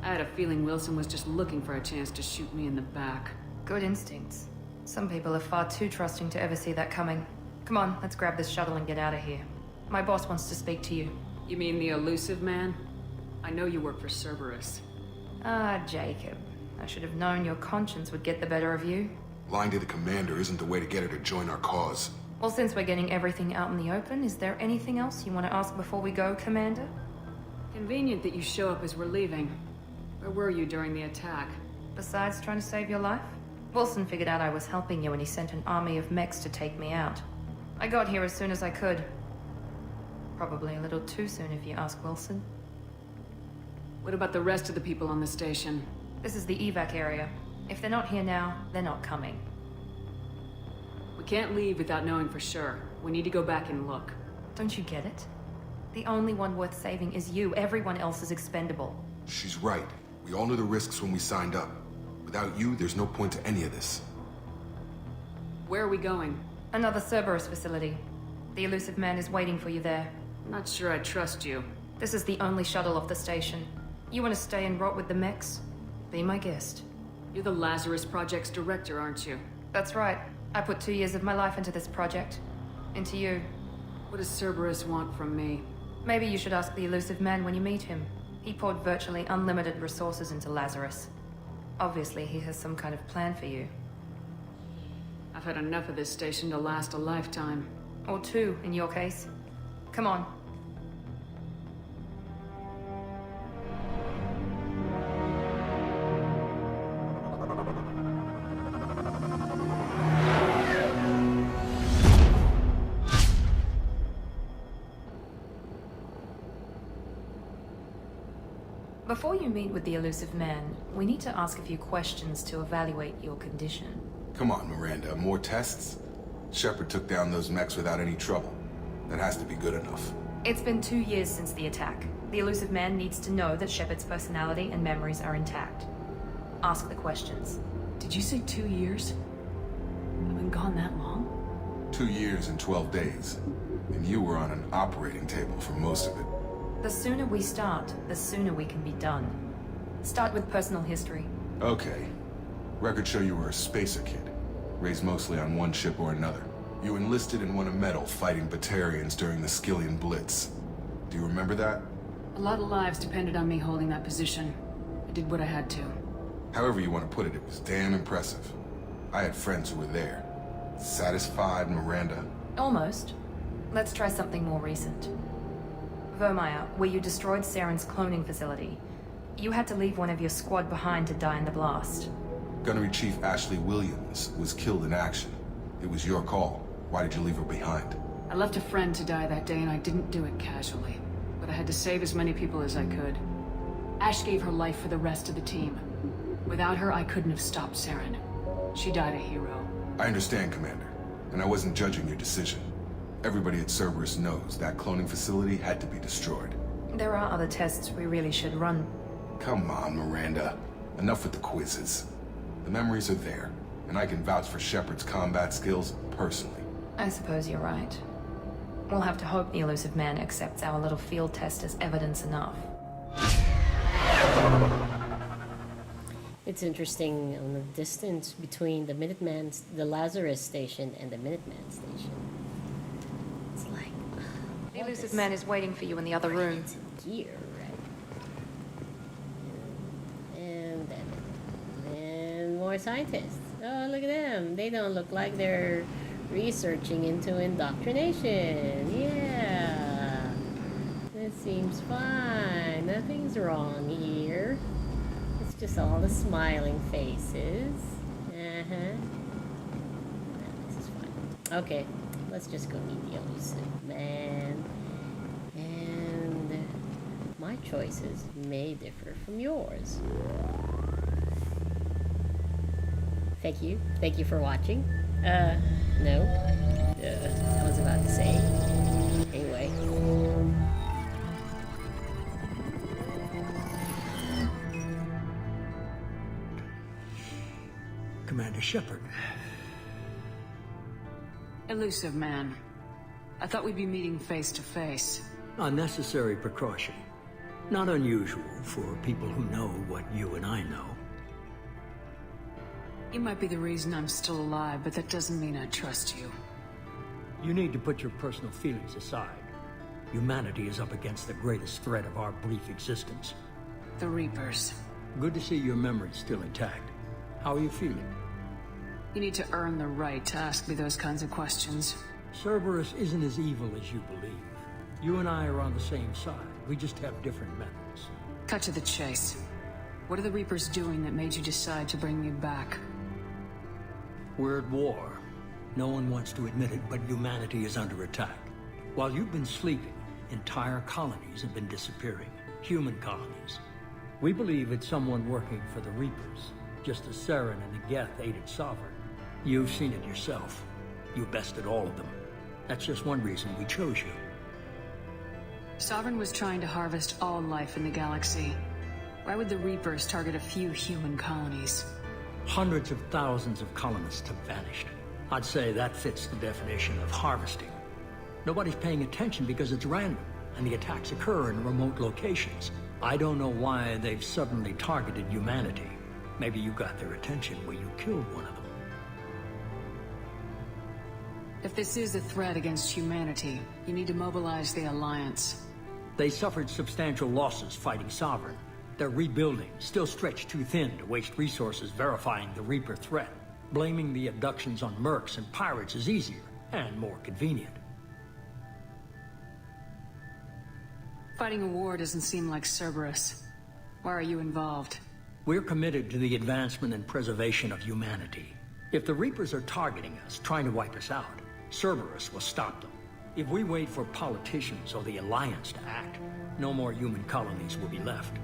I had a feeling Wilson was just looking for a chance to shoot me in the back. Good instincts. Some people are far too trusting to ever see that coming. Come on, let's grab this shuttle and get out of here. My boss wants to speak to you. You mean the elusive man? I know you work for Cerberus. Ah, Jacob. I should have known your conscience would get the better of you. Lying to the commander isn't the way to get her to join our cause. Well, since we're getting everything out in the open, is there anything else you want to ask before we go, Commander? Convenient that you show up as we're leaving. Where were you during the attack? Besides trying to save your life? Wilson figured out I was helping you and he sent an army of mechs to take me out. I got here as soon as I could. Probably a little too soon if you ask Wilson. What about the rest of the people on the station? This is the evac area. If they're not here now, they're not coming. We can't leave without knowing for sure. We need to go back and look. Don't you get it? The only one worth saving is you. Everyone else is expendable. She's right. We all knew the risks when we signed up. Without you, there's no point to any of this. Where are we going? Another Cerberus facility. The elusive man is waiting for you there. Not sure I trust you. This is the only shuttle off the station. You want to stay and rot with the mechs? Be my guest. You're the Lazarus Project's director, aren't you? That's right. I put 2 years of my life into this project. Into you. What does Cerberus want from me? Maybe you should ask the elusive man when you meet him. He poured virtually unlimited resources into Lazarus. Obviously, he has some kind of plan for you. I've had enough of this station to last a lifetime. Or 2, in your case. Come on. Before you meet with the elusive man, we need to ask a few questions to evaluate your condition. Come on, Miranda. More tests? Shepard took down those mechs without any trouble. That has to be good enough. It's been 2 years since the attack. The elusive man needs to know that Shepard's personality and memories are intact. Ask the questions. Did you say 2 years? I've been gone that long? 2 years and 12 days. And you were on an operating table for most of it. The sooner we start, the sooner we can be done. Start with personal history. Okay. Records show you were a spacer kid. Raised mostly on one ship or another. You enlisted and won a medal fighting Batarians during the Skillian Blitz. Do you remember that? A lot of lives depended on me holding that position. I did what I had to. However you want to put it, it was damn impressive. I had friends who were there. Satisfied, Miranda? Almost. Let's try something more recent. Vermeer, where you destroyed Saren's cloning facility. You had to leave one of your squad behind to die in the blast. Gunnery Chief Ashley Williams was killed in action. It was your call. Why did you leave her behind? I left a friend to die that day and I didn't do it casually. But I had to save as many people as I could. Ash gave her life for the rest of the team. Without her, I couldn't have stopped Saren. She died a hero. I understand, Commander. And I wasn't judging your decision. Everybody at Cerberus knows that cloning facility had to be destroyed. There are other tests we really should run. Come on, Miranda. Enough with the quizzes. The memories are there, and I can vouch for Shepard's combat skills personally. I suppose you're right. We'll have to hope the elusive man accepts our little field test as evidence enough. It's interesting on the distance between the the Lazarus station and the Minuteman station. It's like... The elusive man is waiting for you in the other room. Gear, right? And more scientists. Oh, look at them. They don't look like they're researching into indoctrination. Yeah. That seems fine. Nothing's wrong here. Notice all the smiling faces. Uh-huh. This is fine. Okay, let's just go meet the elusive man. And my choices may differ from yours. Thank you. Thank you for watching. No. I was about to say. Anyway. Commander Shepard. Elusive man. I thought we'd be meeting face to face. Unnecessary precaution. Not unusual for people who know what you and I know. You might be the reason I'm still alive, but that doesn't mean I trust you. You need to put your personal feelings aside. Humanity is up against the greatest threat of our brief existence. The Reapers. Good to see your memory's still intact. How are you feeling? You need to earn the right to ask me those kinds of questions. Cerberus isn't as evil as you believe. You and I are on the same side. We just have different methods. Cut to the chase. What are the Reapers doing that made you decide to bring me back? We're at war. No one wants to admit it, but humanity is under attack. While you've been sleeping, entire colonies have been disappearing. Human colonies. We believe it's someone working for the Reapers, just as Saren and the Geth aided Sovereign. You've seen it yourself. You bested all of them. That's just one reason we chose you. Sovereign was trying to harvest all life in the galaxy. Why would the Reapers target a few human colonies? Hundreds of thousands of colonists have vanished. I'd say that fits the definition of harvesting. Nobody's paying attention because it's random, and the attacks occur in remote locations. I don't know why they've suddenly targeted humanity. Maybe you got their attention when you killed one of them. If this is a threat against humanity, you need to mobilize the Alliance. They suffered substantial losses fighting Sovereign. They're rebuilding, still stretched too thin to waste resources verifying the Reaper threat. Blaming the abductions on mercs and pirates is easier, and more convenient. Fighting a war doesn't seem like Cerberus. Why are you involved? We're committed to the advancement and preservation of humanity. If the Reapers are targeting us, trying to wipe us out, Cerberus will stop them. If we wait for politicians or the Alliance to act, no more human colonies will be left.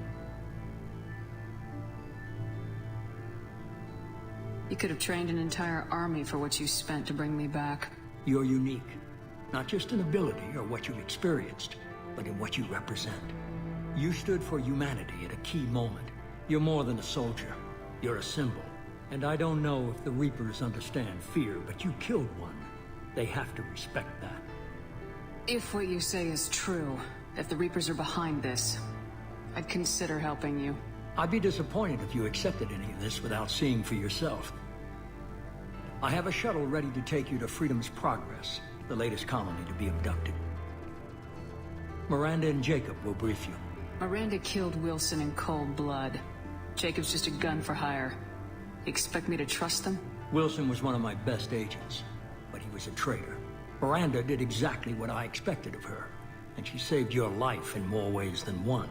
You could have trained an entire army for what you spent to bring me back. You're unique. Not just in ability or what you've experienced, but in what you represent. You stood for humanity at a key moment. You're more than a soldier. You're a symbol. And I don't know if the Reapers understand fear, but you killed one. They have to respect that. If what you say is true, if the Reapers are behind this, I'd consider helping you. I'd be disappointed if you accepted any of this without seeing for yourself. I have a shuttle ready to take you to Freedom's Progress, the latest colony to be abducted. Miranda and Jacob will brief you. Miranda killed Wilson in cold blood. Jacob's just a gun for hire. You expect me to trust them? Wilson was one of my best agents, but he was a traitor. Miranda did exactly what I expected of her, and she saved your life in more ways than one.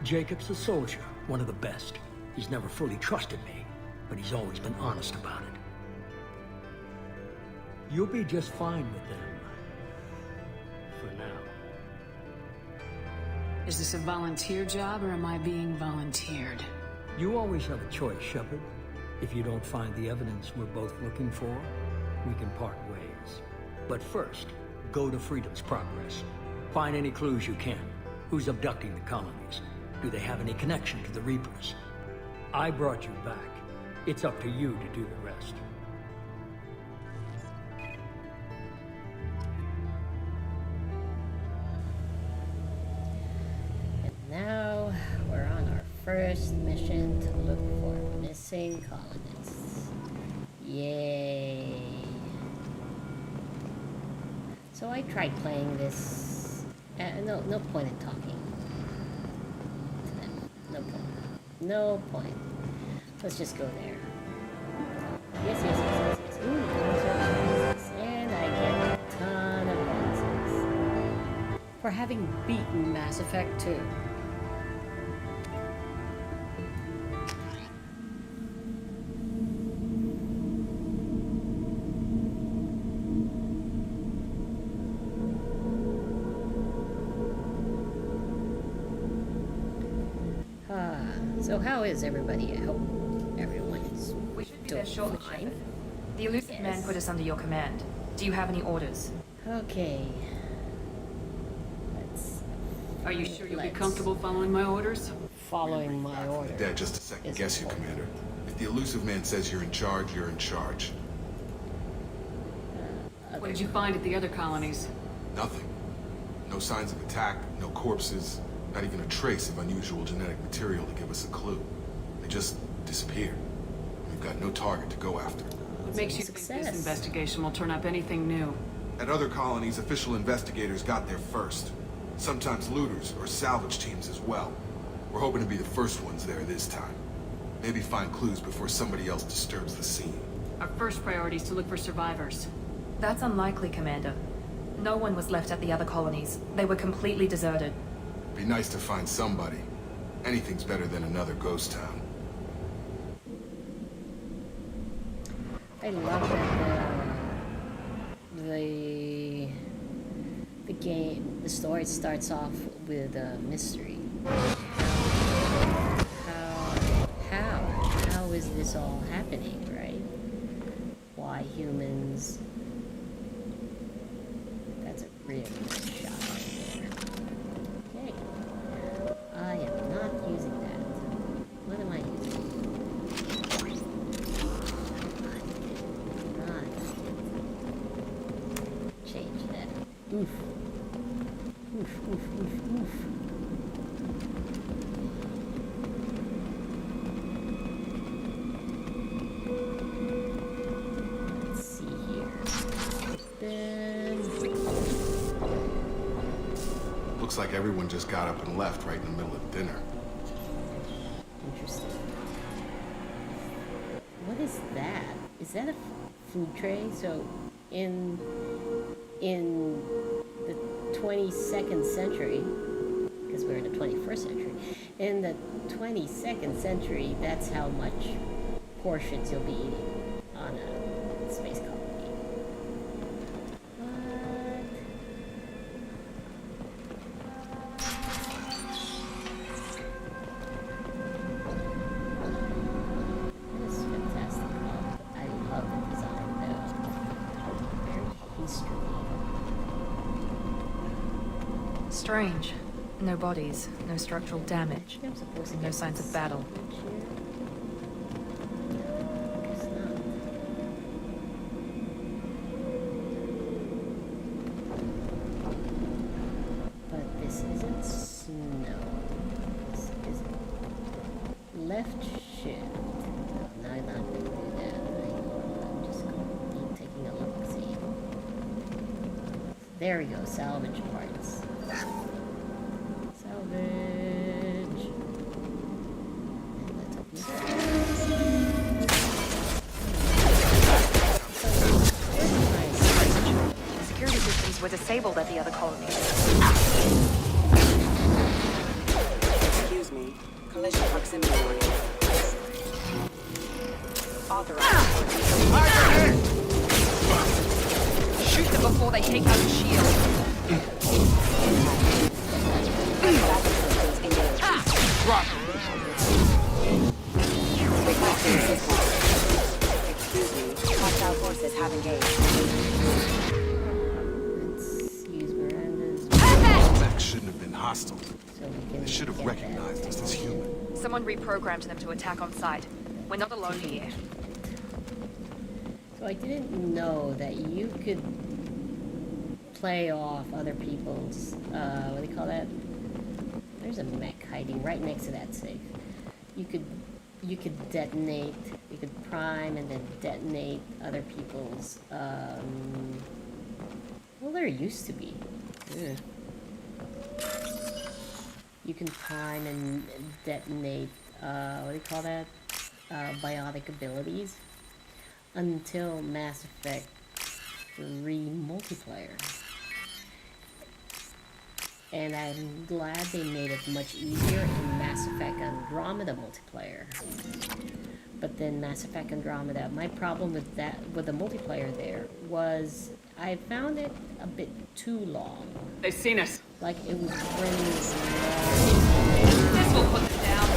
Jacob's a soldier, one of the best. He's never fully trusted me, but he's always been honest about it. You'll be just fine with them. For now. Is this a volunteer job, or am I being volunteered? You always have a choice, Shepard. If you don't find the evidence we're both looking for, we can part ways. But first, go to Freedom's Progress. Find any clues you can. Who's abducting the colonies? Do they have any connection to the Reapers? I brought you back. It's up to you to do the rest. And now, we're on our first mission to look for missing colonists. Yay. So I tried playing this. No point in talking to them. No point. No point. Let's just go there. Yes. Ooh, bonuses. And I get a ton of bonuses for having beaten Mass Effect 2. So how is everybody? I hope everyone is We should be doing there shortly, fine. Shepard. The elusive man put us under your command. Do you have any orders? Okay. Let's Are you sure you'll be Let's- comfortable following my orders? following my order. Dad, just to second is guess you, important. Commander. If the elusive man says you're in charge, you're in charge. What did you find at the other colonies? Nothing. No signs of attack, no corpses, not even a trace of unusual genetic material to give us a clue. They just disappeared. We've got no target to go after. What makes you think Success. this investigation will turn up anything new? At other colonies, official investigators got there first. Sometimes looters or salvage teams as well. We're hoping to be the first ones there this time. Maybe find clues before somebody else disturbs the scene. Our first priority is to look for survivors. That's unlikely, Commander. No one was left at the other colonies. They were completely deserted. Be nice to find somebody. Anything's better than another ghost town. I love that the story starts off with a mystery. How is this all happening, right? Why humans? That's a really nice shot right there. Okay. I am not using that. What am I using? Change that. Oof. Oof, oof, oof, oof. Let's see here. Then... Looks like everyone just got up and left right in the middle of dinner. Interesting. What is that? Is that a food tray? So, in the 22nd century, because we're in the 21st century, in the 22nd century, that's how much portions you'll be eating on a space colony. What? That is fantastic. I love the design though. Very history. Strange. No bodies, no structural damage, I'm supposed to no get signs of battle. salvage here. Guess not. But this isn't snow. This isn't. Left shift. No, I'm not going to do that. I'm just going to be taking a look. See. There we go. Salvage parts. Salvage. And let's open The security systems were disabled at the other colonies. Excuse me. Collision proximity warning. Authorized. Shoot them before they take out the shield. Excuse me. Hostile forces have engaged. Let's use Miranda's Max shouldn't have been hostile. so we can They should have get recognized us as human. Someone reprogrammed them to attack on sight. We're not alone here. So I didn't know that you could play off other people's, what do you call that? There's a mech hiding right next to that safe. You could detonate, you could prime and then detonate other people's, well, there used to be. Ugh. You can prime and detonate, what do you call that? Biotic abilities until Mass Effect 3 multiplayer. And I'm glad they made it much easier in Mass Effect Andromeda multiplayer. But then Mass Effect Andromeda, my problem with the multiplayer there was I found it a bit too long. They've seen us. Like it was running long. This will put them down.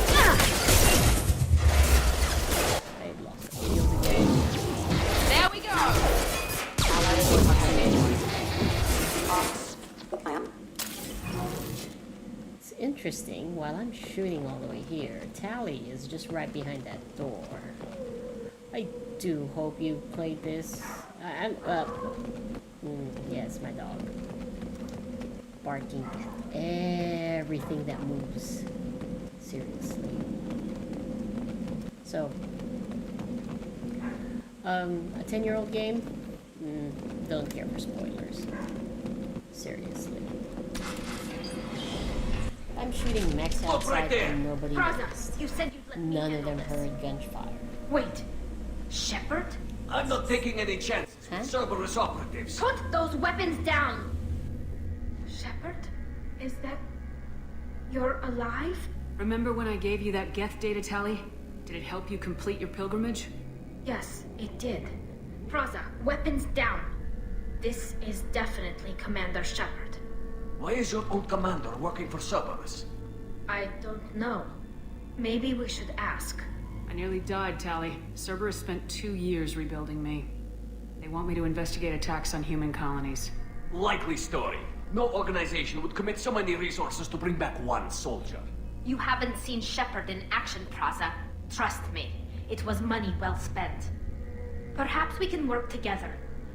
while I'm shooting all the way here, Tally is just right behind that door. I do hope you played this. Yes, my dog. Barking at everything that moves. Seriously. So, a 10-year-old game? Don't care for spoilers. Seriously. I'm shooting mechs outside and nobody noticed. You said you'd let me None of handle them this. heard gunfire. Wait, Shepard? I'm not taking any chances with Cerberus operatives. Put those weapons down! Shepard? Is that... You're alive? Remember when I gave you that Geth data, Tally? Did it help you complete your pilgrimage? Yes, it did. Praza, weapons down. This is definitely Commander Shepard. Why is your old commander working for Cerberus? I don't know. Maybe we should ask. I nearly died, Tally. Cerberus spent 2 years rebuilding me. They want me to investigate attacks on human colonies. Likely story. No organization would commit so many resources to bring back one soldier. You haven't seen Shepard in action, Praza. Trust me, it was money well spent. Perhaps we can work together.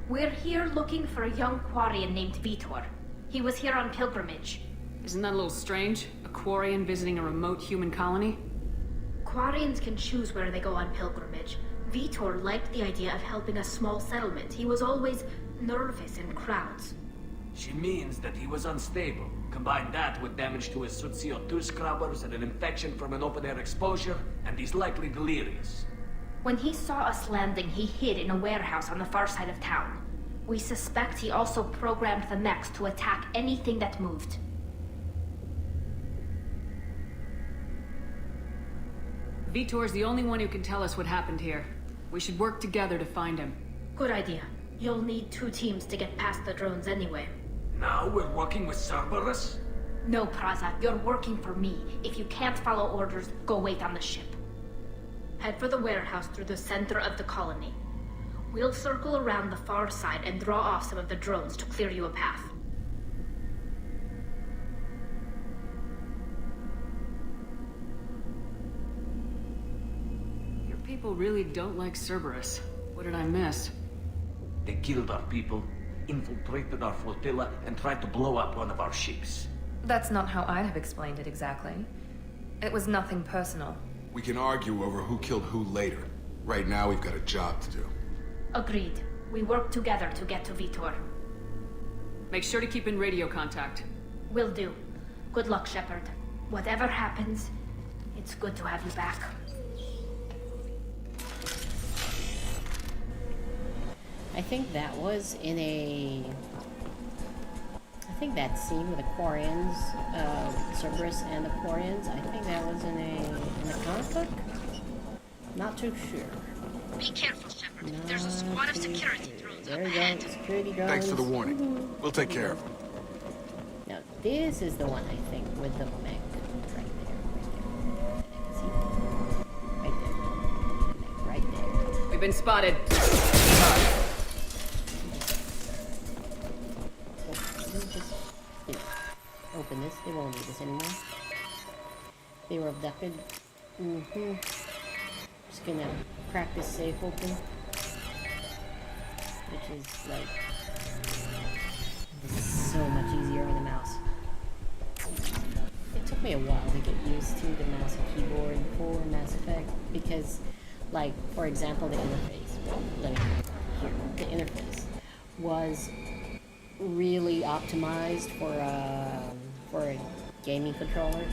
We're here looking for a young Quarian named Vitor. He was here on pilgrimage. Isn't that a little strange? A Quarian visiting a remote human colony? Quarians can choose where they go on pilgrimage. Vitor liked the idea of helping a small settlement. He was always nervous in crowds. She means that he was unstable. Combine that with damage to his suit CO2 scrubbers and an infection from an open-air exposure, and he's likely delirious. When he saw us landing, he hid in a warehouse on the far side of town. We suspect he also programmed the mechs to attack anything that moved. Vitor's the only one who can tell us what happened here. We should work together to find him. Good idea. You'll need 2 teams to get past the drones anyway. Now we're working with Cerberus? No, Praza, you're working for me. If you can't follow orders, go wait on the ship. Head for the warehouse through the center of the colony. We'll circle around the far side and draw off some of the drones to clear you a path. Your people really don't like Cerberus. What did I miss? They killed our people, infiltrated our flotilla, and tried to blow up one of our ships. That's not how I'd have explained it exactly. It was nothing personal. We can argue over who killed who later. Right now, we've got a job to do. Agreed. We work together to get to Vitor. Make sure to keep in radio contact. Will do. Good luck, Shepard. Whatever happens, it's good to have you back. I think that was in a... I think that scene with the Quarians, Cerberus and the Quarians, I think that was in a comic book? Not too sure. Be careful, Shepard. There's a squad of security drones There we go, security drones. Thanks for the warning. We'll take care of them. Now, this is the one, I think, with the mech. Right there. See? Right there. The mech, right there. We've been spotted. Open this. They won't need this anymore. They were abducted. Just gonna crack this safe open. Which is like... This is so much easier on the mouse. It took me a while to get used to the mouse and keyboard for Mass Effect because, like, for example, the interface. Well, let me here. The interface was really optimized for a gaming controller,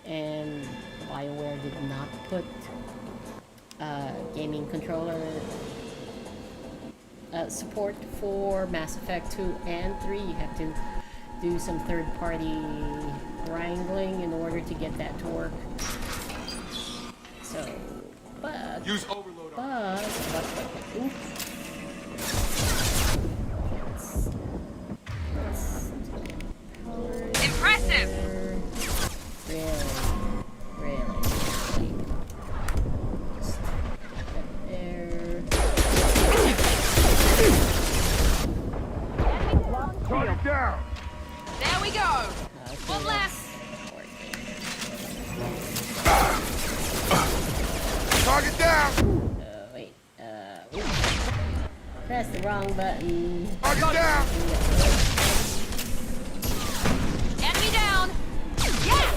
and BioWare did not put gaming controller support for Mass Effect 2 and 3. You have to do some third-party wrangling in order to get that to work. So, but... Use overload But... Impressive! Really? Just put that there. Shut it down! There we go! Okay, One less! Wait. Press the wrong button. Enemy down! Yes!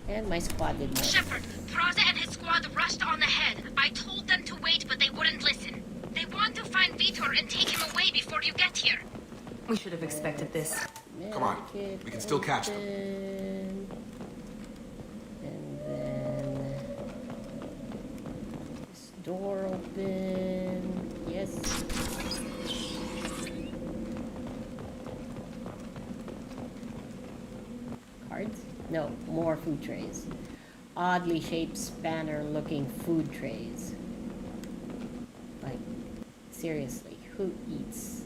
And my squad did more. Shepard, Praza and his squad rushed on ahead. I told them to wait, but they wouldn't listen. They want to find Vitor and take him away before you get here. We should have expected this. Come on, we can still catch them. And then this door open. Yes. Cards? No, more food trays. Oddly shaped spanner-looking food trays. Like, seriously, who eats?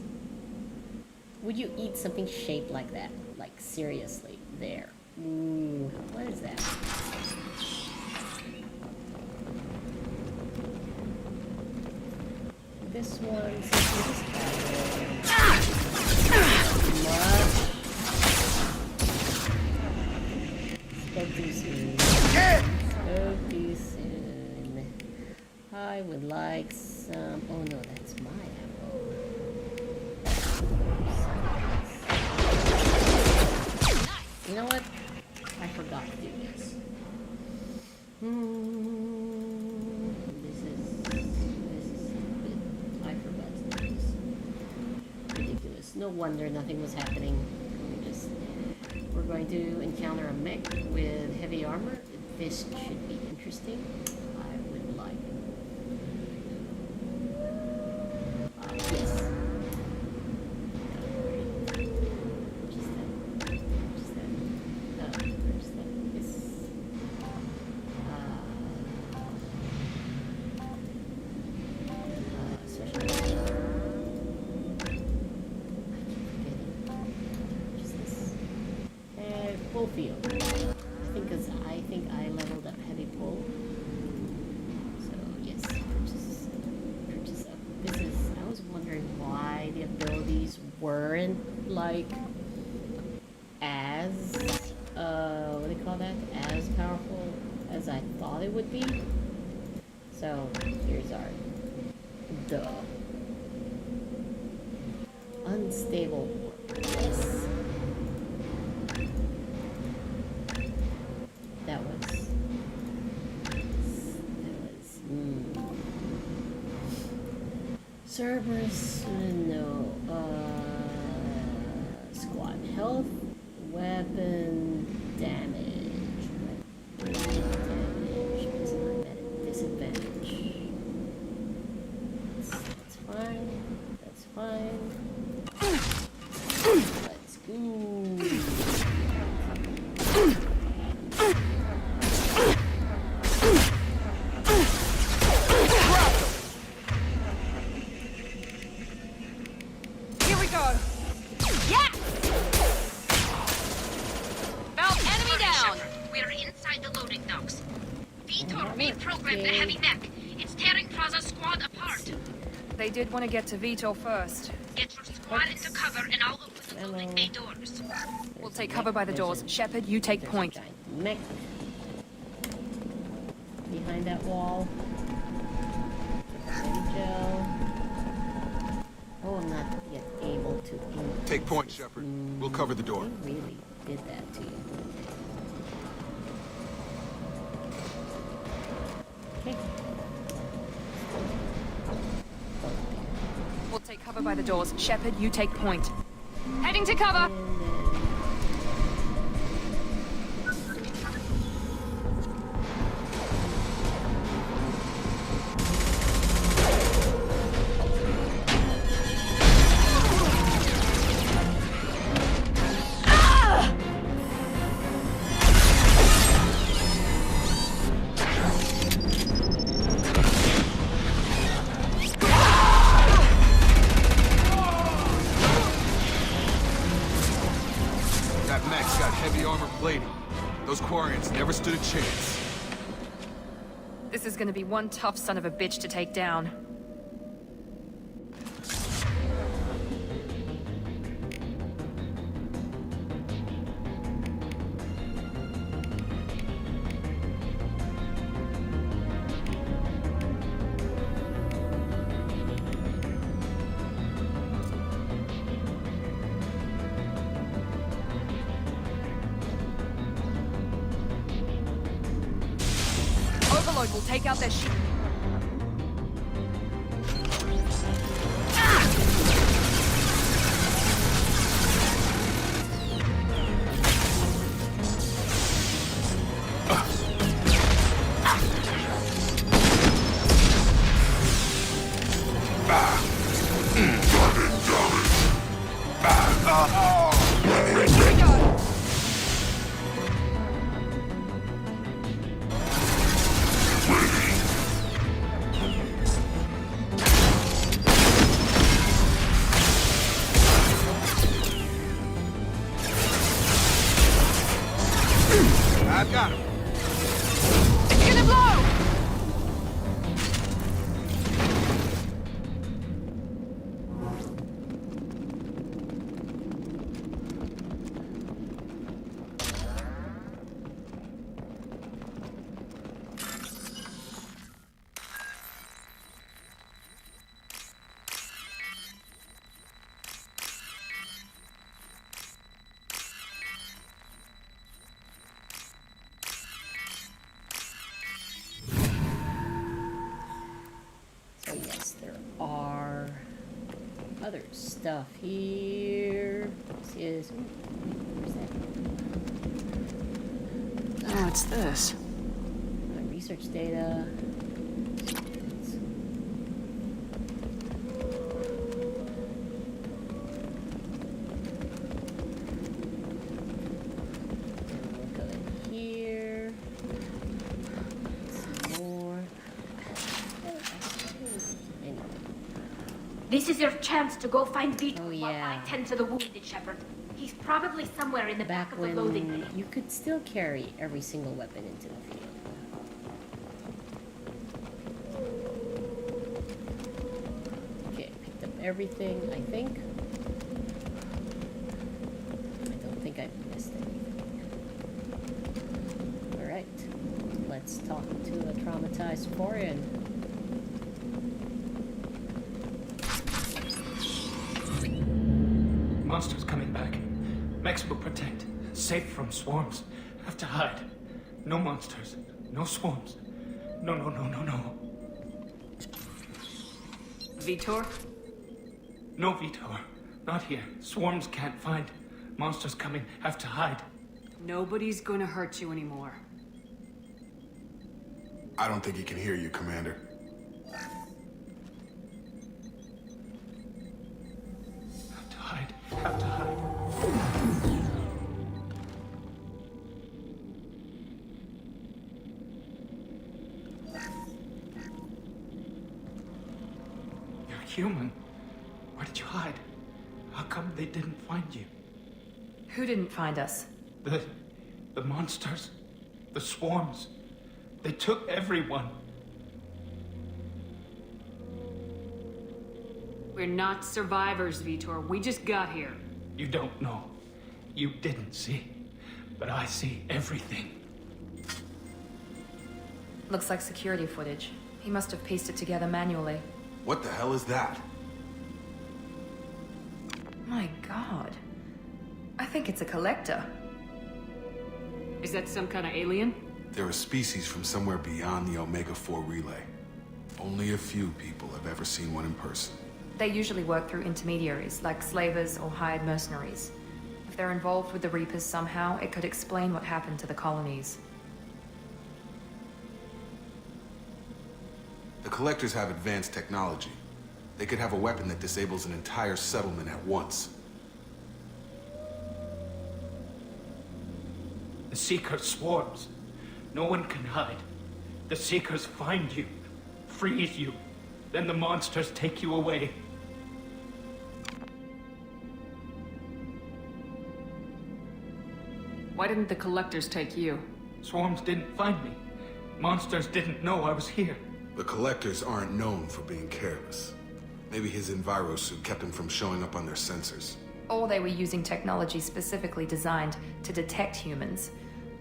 Would you eat something shaped like that? Like, seriously, there. Ooh, what is that? This one seems Spoke too soon. Spoke too soon. I would like some... Oh no, that's my ammo. You know what? I forgot to do this. This is stupid. I forgot to do this. Ridiculous. No wonder nothing was happening. We're going to encounter a mech with heavy armor. This should be interesting. I would like. Yes. Pull field. I think I leveled up heavy pull. So yes, purchase up. I was wondering why the abilities weren't like as what do you call that? As powerful as I thought it would be. So here's our unstable warp. Yes. That was Cerberus, no, squad health, weapon damage, is not at disadvantage. That's fine, that's fine. Let's go. Reprogrammed the heavy mech. It's tearing Praza's squad apart. They did want to get to Vitor first. Get your squad into cover and I'll open the loading bay doors. We'll take cover by the doors. Shepard, you take point. Mech behind that wall. Gel. Oh, I'm not yet able to. Take point, Shepard. We'll cover the door. They really did that to you. Okay. We'll take cover by the doors. Shepard, you take point. Heading to cover! Those Quarians never stood a chance. This is gonna be one tough son of a bitch to take down. and we'll take out that ship. I've got him. It's gonna blow! So yes, there are other stuff here. This is. Where's that? Oh, it's this. Research data. We'll go in here. Some more. Anyway. This is your chance to go find Vito Oh, while yeah. I tend to the wounded Shepard. He's probably somewhere in the back of the When loading bay. you could still carry every single weapon into the field. Okay, picked up everything, I think. I don't think I missed anything. Alright, let's talk to a traumatized Quarian. Monsters coming back. Mex will protect. Safe from swarms. Have to hide. No monsters. No swarms. No. Vitor? No, Vitor. Not here. Swarms can't find. Monsters coming. Have to hide. Nobody's gonna hurt you anymore. I don't think he can hear you, Commander. Have to hide. Have to hide. You're human. Where did you hide? How come they didn't find you? Who didn't find us? The monsters. The swarms. They took everyone. We're not survivors, Vitor. We just got here. You don't know. You didn't see. But I see everything. Looks like security footage. He must have pieced it together manually. What the hell is that? My god. I think it's a collector. Is that some kind of alien? They're a species from somewhere beyond the Omega-4 relay. Only a few people have ever seen one in person. They usually work through intermediaries, like slavers or hired mercenaries. If they're involved with the Reapers somehow, it could explain what happened to the colonies. The Collectors have advanced technology. They could have a weapon that disables an entire settlement at once. The Seeker swarms. No one can hide. The Seekers find you, freeze you, then the monsters take you away. Why didn't the Collectors take you? Swarms didn't find me. Monsters didn't know I was here. The Collectors aren't known for being careless. Maybe his Enviro suit kept him from showing up on their sensors. Or they were using technology specifically designed to detect humans.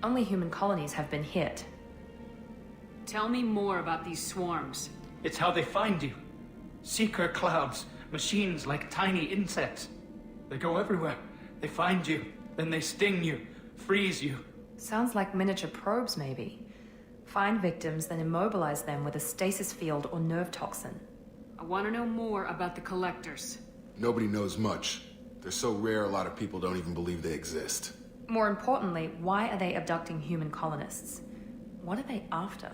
Only human colonies have been hit. Tell me more about these swarms. It's how they find you. Seeker clouds, machines like tiny insects. They go everywhere. They find you, then they sting you, freeze you. Sounds like miniature probes, maybe. Find victims, then immobilize them with a stasis field or nerve toxin. I want to know more about the Collectors. Nobody knows much. They're so rare, a lot of people don't even believe they exist. More importantly, why are they abducting human colonists? What are they after?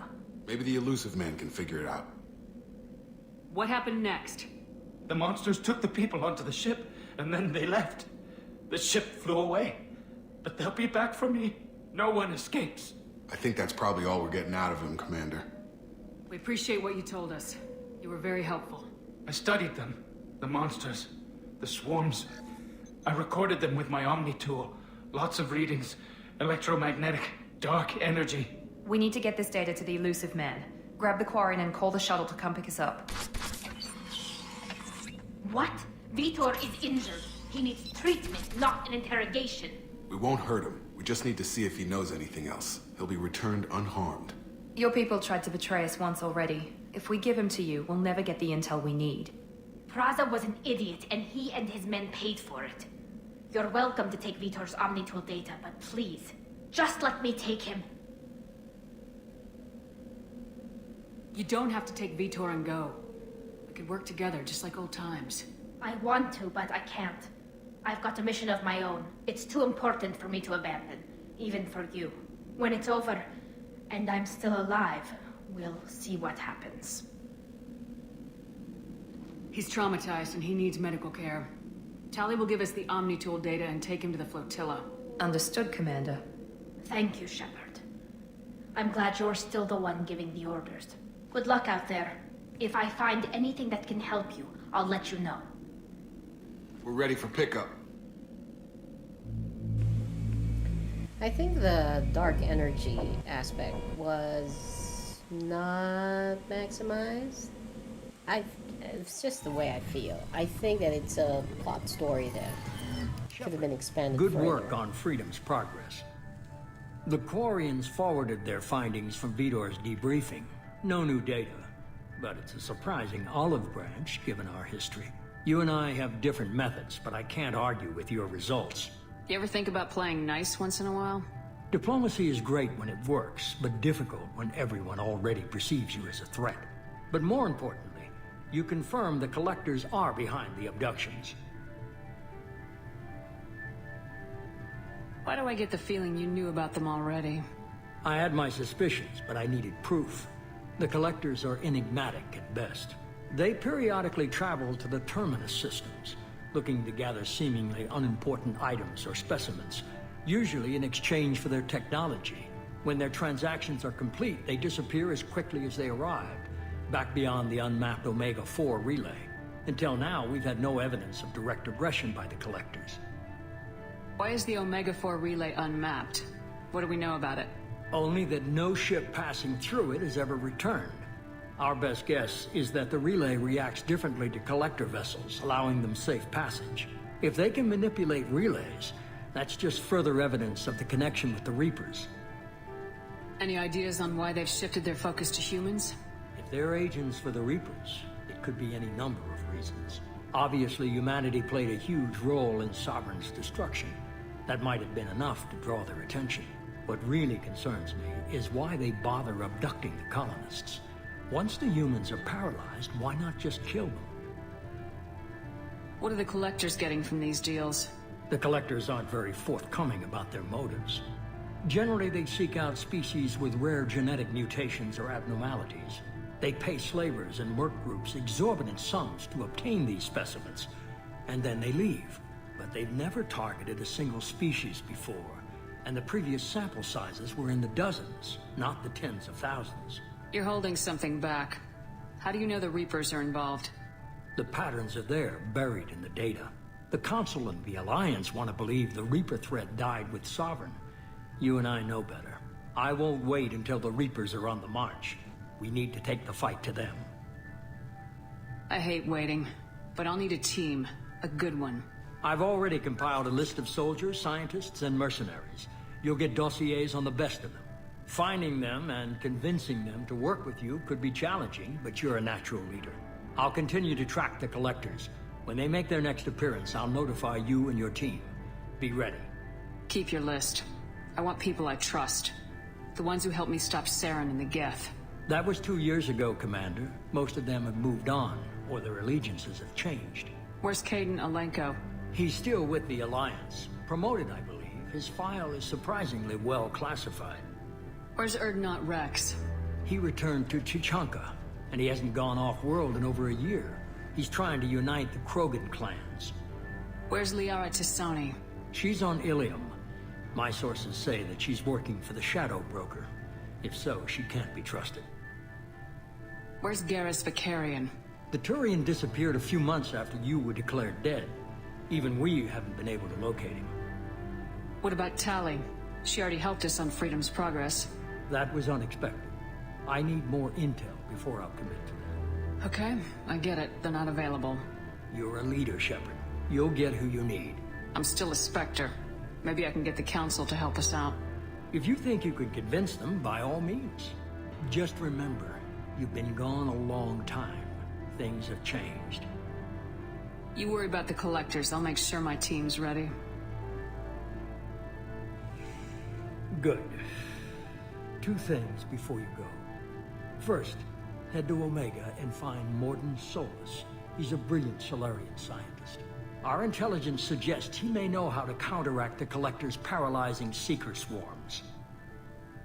Maybe the Elusive Man can figure it out. What happened next? The monsters took the people onto the ship, and then they left. The ship flew away. But they'll be back for me. No one escapes. I think that's probably all we're getting out of him, Commander. We appreciate what you told us. You were very helpful. I studied them. The monsters. The swarms. I recorded them with my Omni tool. Lots of readings. Electromagnetic. Dark energy. We need to get this data to the Elusive Man. Grab the Quarian and call the shuttle to come pick us up. What? Vitor is injured. He needs treatment, not an interrogation. We won't hurt him. We just need to see if he knows anything else. He'll be returned unharmed. Your people tried to betray us once already. If we give him to you, we'll never get the intel we need. Praza was an idiot, and he and his men paid for it. You're welcome to take Vitor's Omnitool data, but please, just let me take him. You don't have to take Vitor and go. We could work together, just like old times. I want to, but I can't. I've got a mission of my own. It's too important for me to abandon, even for you. When it's over, and I'm still alive, we'll see what happens. He's traumatized and he needs medical care. Tali will give us the Omnitool data and take him to the flotilla. Understood, Commander. Thank you, Shepard. I'm glad you're still the one giving the orders. Good luck out there. If I find anything that can help you, I'll let you know. We're ready for pickup. I think the dark energy aspect was not maximized. It's just the way I feel. I think that it's a plot story that could have been expanded Good further. work on Freedom's progress. The Quarians forwarded their findings from Vitor's debriefing. No new data, but it's a surprising olive branch given our history. You and I have different methods, but I can't argue with your results. You ever think about playing nice once in a while? Diplomacy is great when it works, but difficult when everyone already perceives you as a threat. But more importantly, you confirm the Collectors are behind the abductions. Why do I get the feeling you knew about them already? I had my suspicions, but I needed proof. The Collectors are enigmatic at best. They periodically travel to the Terminus systems, looking to gather seemingly unimportant items or specimens, usually in exchange for their technology. When their transactions are complete, they disappear as quickly as they arrived, back beyond the unmapped Omega-4 relay. Until now, we've had no evidence of direct aggression by the Collectors. Why is the Omega-4 relay unmapped? What do we know about it? Only that no ship passing through it has ever returned. Our best guess is that the relay reacts differently to Collector vessels, allowing them safe passage. If they can manipulate relays, that's just further evidence of the connection with the Reapers. Any ideas on why they've shifted their focus to humans? If they're agents for the Reapers, it could be any number of reasons. Obviously, humanity played a huge role in Sovereign's destruction. That might have been enough to draw their attention. What really concerns me is why they bother abducting the colonists. Once the humans are paralyzed, why not just kill them? What are the Collectors getting from these deals? The Collectors aren't very forthcoming about their motives. Generally, they seek out species with rare genetic mutations or abnormalities. They pay slavers and work groups exorbitant sums to obtain these specimens, and then they leave. But they've never targeted a single species before, and the previous sample sizes were in the dozens, not the tens of thousands. You're holding something back. How do you know the Reapers are involved? The patterns are there, buried in the data. The Council and the Alliance want to believe the Reaper threat died with Sovereign. You and I know better. I won't wait until the Reapers are on the march. We need to take the fight to them. I hate waiting, but I'll need a team. A good one. I've already compiled a list of soldiers, scientists, and mercenaries. You'll get dossiers on the best of them. Finding them and convincing them to work with you could be challenging, but you're a natural leader. I'll continue to track the Collectors. When they make their next appearance, I'll notify you and your team. Be ready. Keep your list. I want people I trust. The ones who helped me stop Saren and the Geth. That was 2 years ago, Commander. Most of them have moved on, or their allegiances have changed. Where's Caden Alenko? He's still with the Alliance. Promoted, I believe. His file is surprisingly well classified. Where's Urdnot Rex? He returned to Chichanka, and he hasn't gone off-world in over a year. He's trying to unite the Krogan clans. Where's Liara T'Soni? She's on Ilium. My sources say that she's working for the Shadow Broker. If so, she can't be trusted. Where's Garrus Vakarian? The Turian disappeared a few months after you were declared dead. Even we haven't been able to locate him. What about Tali? She already helped us on Freedom's Progress. That was unexpected. I need more intel before I'll commit to that. Okay, I get it. They're not available. You're a leader, Shepard. You'll get who you need. I'm still a Spectre. Maybe I can get the Council to help us out. If you think you could convince them, by all means. Just remember, you've been gone a long time. Things have changed. You worry about the Collectors. I'll make sure my team's ready. Good. 2 things before you go. First, head to Omega and find Mordin Solus. He's a brilliant Solarian scientist. Our intelligence suggests he may know how to counteract the Collector's paralyzing Seeker swarms.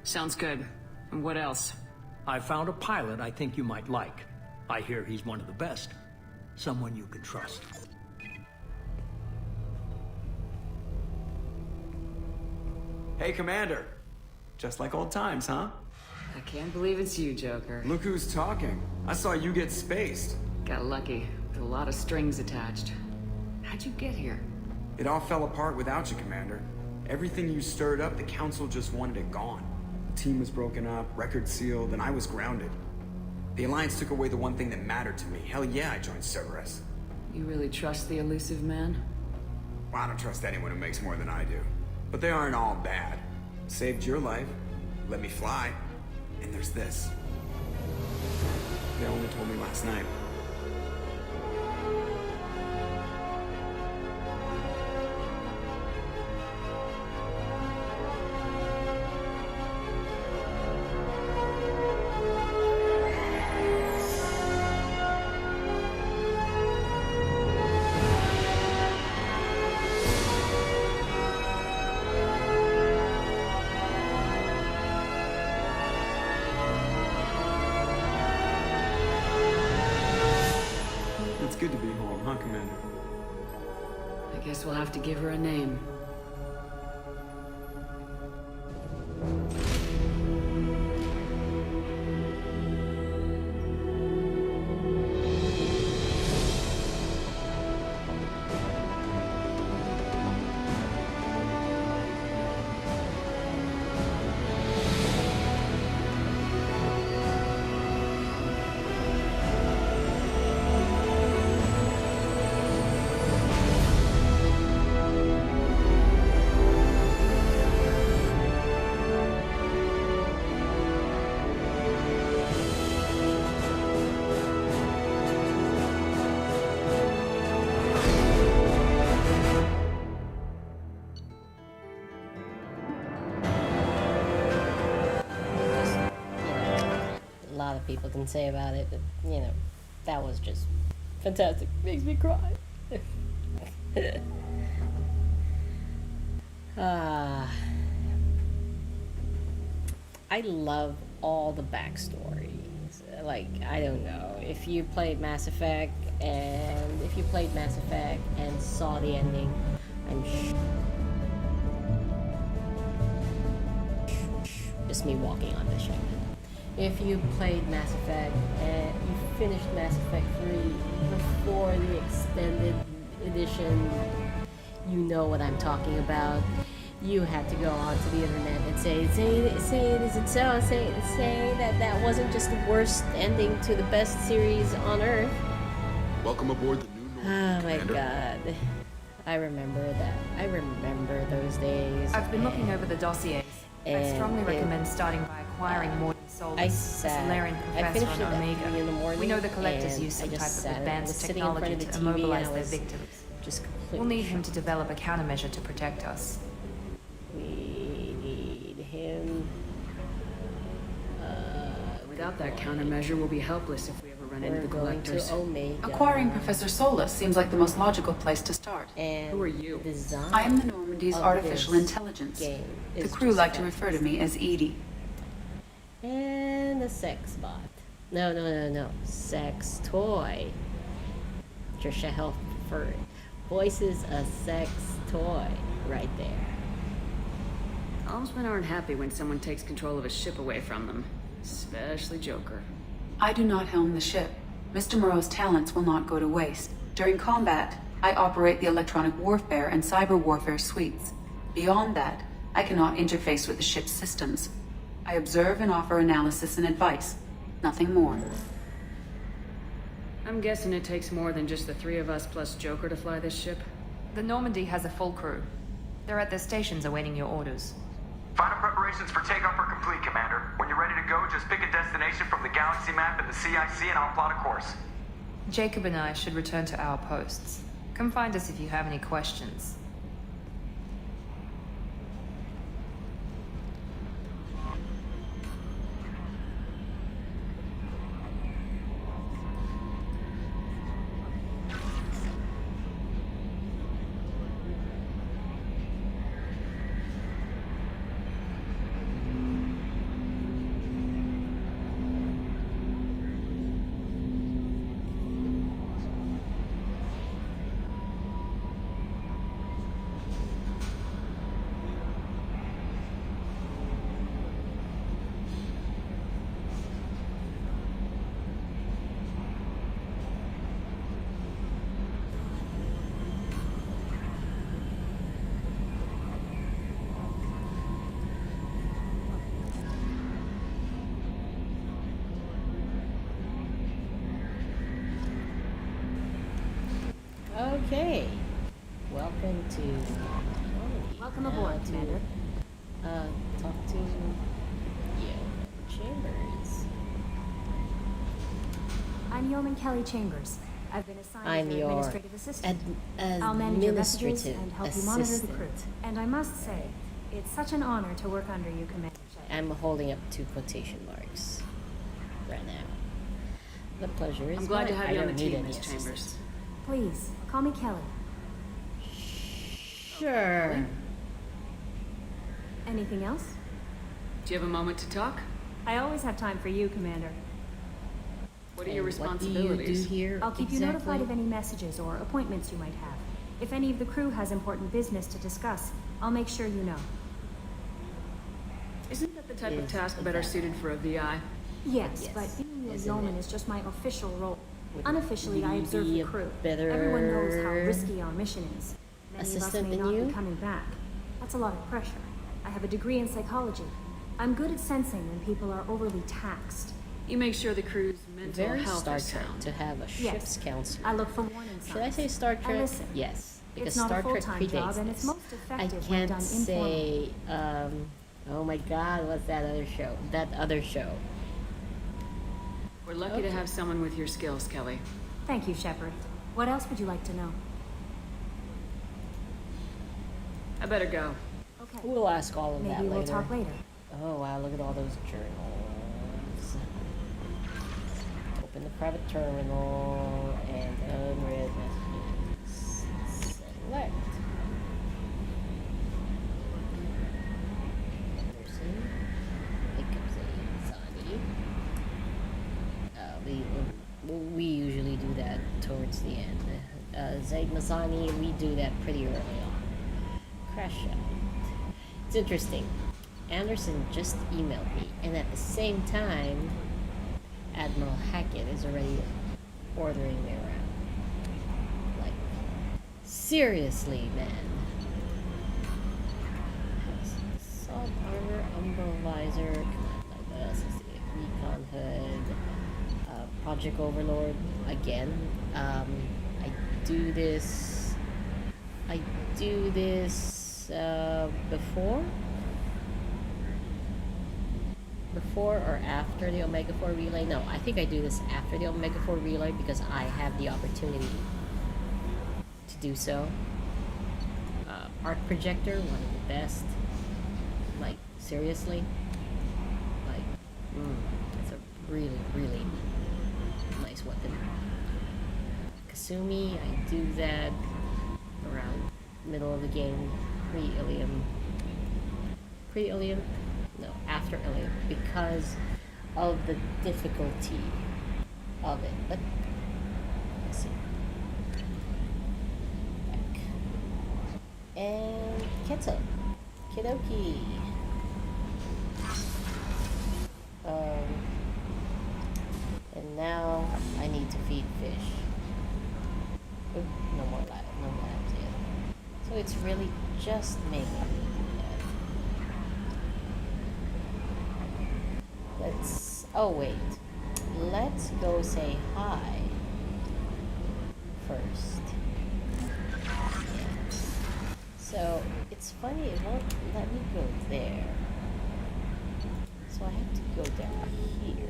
Sounds good. And what else? I found a pilot I think you might like. I hear he's one of the best. Someone you can trust. Hey, Commander. Just like old times, huh? I can't believe it's you, Joker. Look who's talking. I saw you get spaced. Got lucky, with a lot of strings attached. How'd you get here? It all fell apart without you, Commander. Everything you stirred up, the Council just wanted it gone. The team was broken up, record sealed, and I was grounded. The Alliance took away the one thing that mattered to me. Hell yeah, I joined Cerberus. You really trust the elusive man? Well, I don't trust anyone who makes more than I do. But they aren't all bad. Saved your life, let me fly, and there's this. They only told me last night. Good to be home, huh, Commander? I guess we'll have to give her a name. People can say about it, but, you know, that was just fantastic. Makes me cry. I love all the backstories. Like, I don't know, if you played Mass Effect and saw the ending, I'm just me walking on the ship. If you played Mass Effect and you finished Mass Effect 3 before the extended edition, you know what I'm talking about. You had to go onto the internet and say, isn't so? Say that wasn't just the worst ending to the best series on Earth. Welcome aboard the New Normandy, Oh my Commander. God. I remember that. I remember those days. I've been looking over the dossiers. I strongly recommend starting by acquiring Mordin Solus, a Solarian professor on Omega. In the morning, We know the Collectors and use some I type just of sat and was advanced sitting in front technology of to the TV immobilize and I their was victims. just completely We'll need him shocked. to develop a countermeasure to protect us. We need him. Without that countermeasure, we'll be helpless if we ever run into We're the going to collectors. Omega. Acquiring Professor Solus seems like the most logical place to start. And Who are you? design I am the Normandy's of artificial this intelligence. game The is crew just like to refer to me as Edie. And a sex bot. No. Sex toy. Trisha Helford voices a sex toy right there. Helmsmen aren't happy when someone takes control of a ship away from them. Especially Joker. I do not helm the ship. Mr. Moreau's talents will not go to waste. During combat, I operate the electronic warfare and cyber warfare suites. Beyond that, I cannot interface with the ship's systems. I observe and offer analysis and advice. Nothing more. I'm guessing it takes more than just the three of us plus Joker to fly this ship. The Normandy has a full crew. They're at their stations awaiting your orders. Final preparations for takeoff are complete, Commander. When you're ready to go, just pick a destination from the galaxy map in the CIC and I'll plot a course. Jacob and I should return to our posts. Come find us if you have any questions. Okay. Welcome to Welcome aboard, Commander. Talk to Chambers. I'm Yeoman Kelly Chambers. I've been assigned I'm as your your administrative assistant. I'll I'll manage your messages administrative and help you monitor the assistant. crew. And I must say, it's such an honor to work under you, Commander. I'm holding up 2 quotation marks right now. The pleasure is I'm glad to mine. have I you on don't the need team, any Miss assistance. Chambers. Please, call me Kelly. Sure. Anything else? Do you have a moment to talk? I always have time for you, Commander. What are your And what do you responsibilities? do here I'll keep you exactly? notified of any messages or appointments you might have. If any of the crew has important business to discuss, I'll make sure you know. Isn't that the type of Is task better that- suited for a VI? Yes, Yes, but being a isn't yeoman it? is just my official role. Would Unofficially, I we observe be the a crew. better Everyone knows how risky our mission is. Many assistant of us may than not you? be coming back. That's a lot of pressure. I have a degree in psychology. I'm good at sensing when people are overly taxed. You make sure the crew's mental Very health Star is Trek sound. to have a ship's Yes. counselor. I look for warning signs. Should I say Star I Trek? listen. Yes, because It's not Star a Trek full-time predates job, and it's this. most I effective when can't done say. Oh my God, what's that other show? That other show. We're lucky to have someone with your skills, Kelly. Thank you, Shepard. What else would you like to know? I better go. Okay. We'll ask all of that Maybe later. we'll talk later. Oh wow, look at all those journals. Open the private terminal and unread messages. Select. Anderson. We usually do that towards the end. Zaid Mazani, we do that pretty early on. Crash out. It's interesting. Anderson just emailed me, and at the same time, Admiral Hackett is already ordering me around. Like, seriously, man. Assault armor, umbrella visor, command like recon hood, Project Overlord again. I do this before or after the Omega 4 relay. No, I think I do this after the Omega 4 relay because I have the opportunity to do so. Art projector, one of the best. Like, seriously? Like, it's a Really, really nice weapon. Kasumi, I do that around middle of the game, pre-Ilium. Pre-Ilium? No, after Ilium, because of the difficulty of it. But let's see. Back. And Keto. Kidoki. And now I need to feed fish. Oop, no more labs yet. So it's really just making that. Oh wait. Let's go say hi first. Yeah. So it's funny, it won't let me go there. So I have to go down here.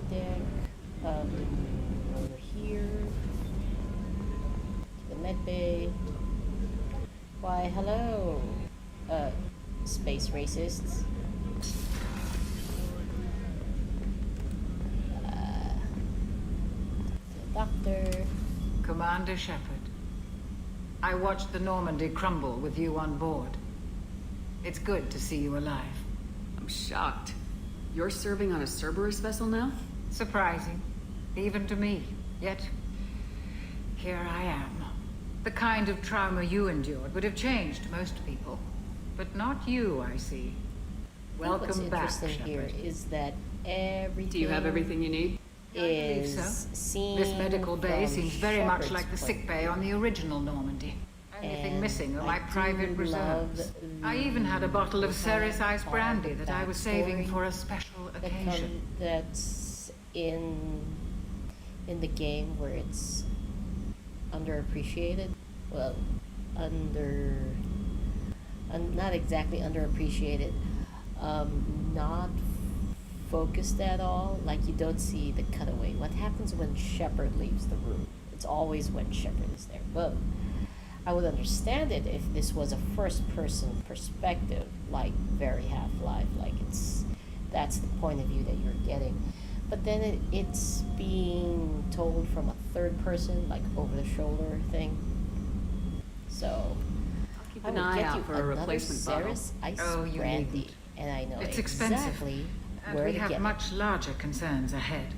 Deck, over here, to the med bay. Why, hello, space racists. The doctor. Commander Shepard, I watched the Normandy crumble with you on board. It's good to see you alive. I'm shocked. You're serving on a Cerberus vessel now? Surprising, even to me. Yet, here I am. The kind of trauma you endured would have changed most people. But not you, I see. Welcome back, What's interesting here is that everything... Do you have everything you need? Is seen This medical bay seems very much Shepard's like the point sick bay on the original Normandy. Anything And missing are I my private do reserves. love I even had a bottle of Ceres Ice part brandy of the that I was saving backstory for a special occasion. That's in the game where it's underappreciated. Well, not exactly underappreciated. Not focused at all. Like, you don't see the cutaway. What happens when Shepard leaves the room? It's always when Shepard is there. Well, I would understand it if this was a first-person perspective, like very Half-Life. Like, that's the point of view that you're getting. But then it's being told from a third person, like over-the-shoulder thing. So Keep I an will eye get out you for a another replacement bottle. Ceres Ice Oh, you brandy, needn't. and I know It's exactly expensive, and where we to have get much larger concerns ahead.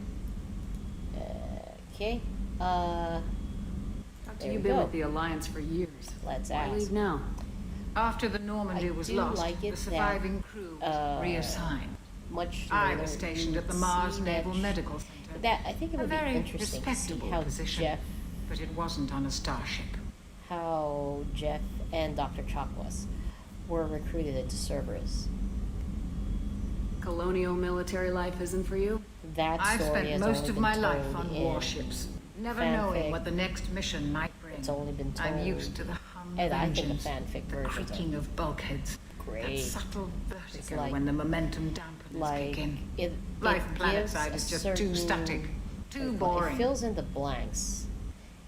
Okay. After There you've we been go. with the Alliance for years. Let's Why ask. leave now? After the Normandy I was do lost, like it the surviving that, crew was reassigned. Much I later, was stationed you at the would Mars see Naval that Medical Center. That I think it A would be very interesting to see respectable how position, but it wasn't on a starship. Jeff and Dr. Chakwas were recruited into Cerberus. Colonial military life isn't for you? That I've story spent has most only of been my told life on in warships, never fanfic. knowing what the next mission might bring. It's only been told. I'm used to the hum of And I think engines, the fanfic the versions creaking are of bulkheads, great. that subtle It's vertigo like- when the momentum dampeners like kick in. it Life gives planetside a is just certain- too static, too it boring. fills in the blanks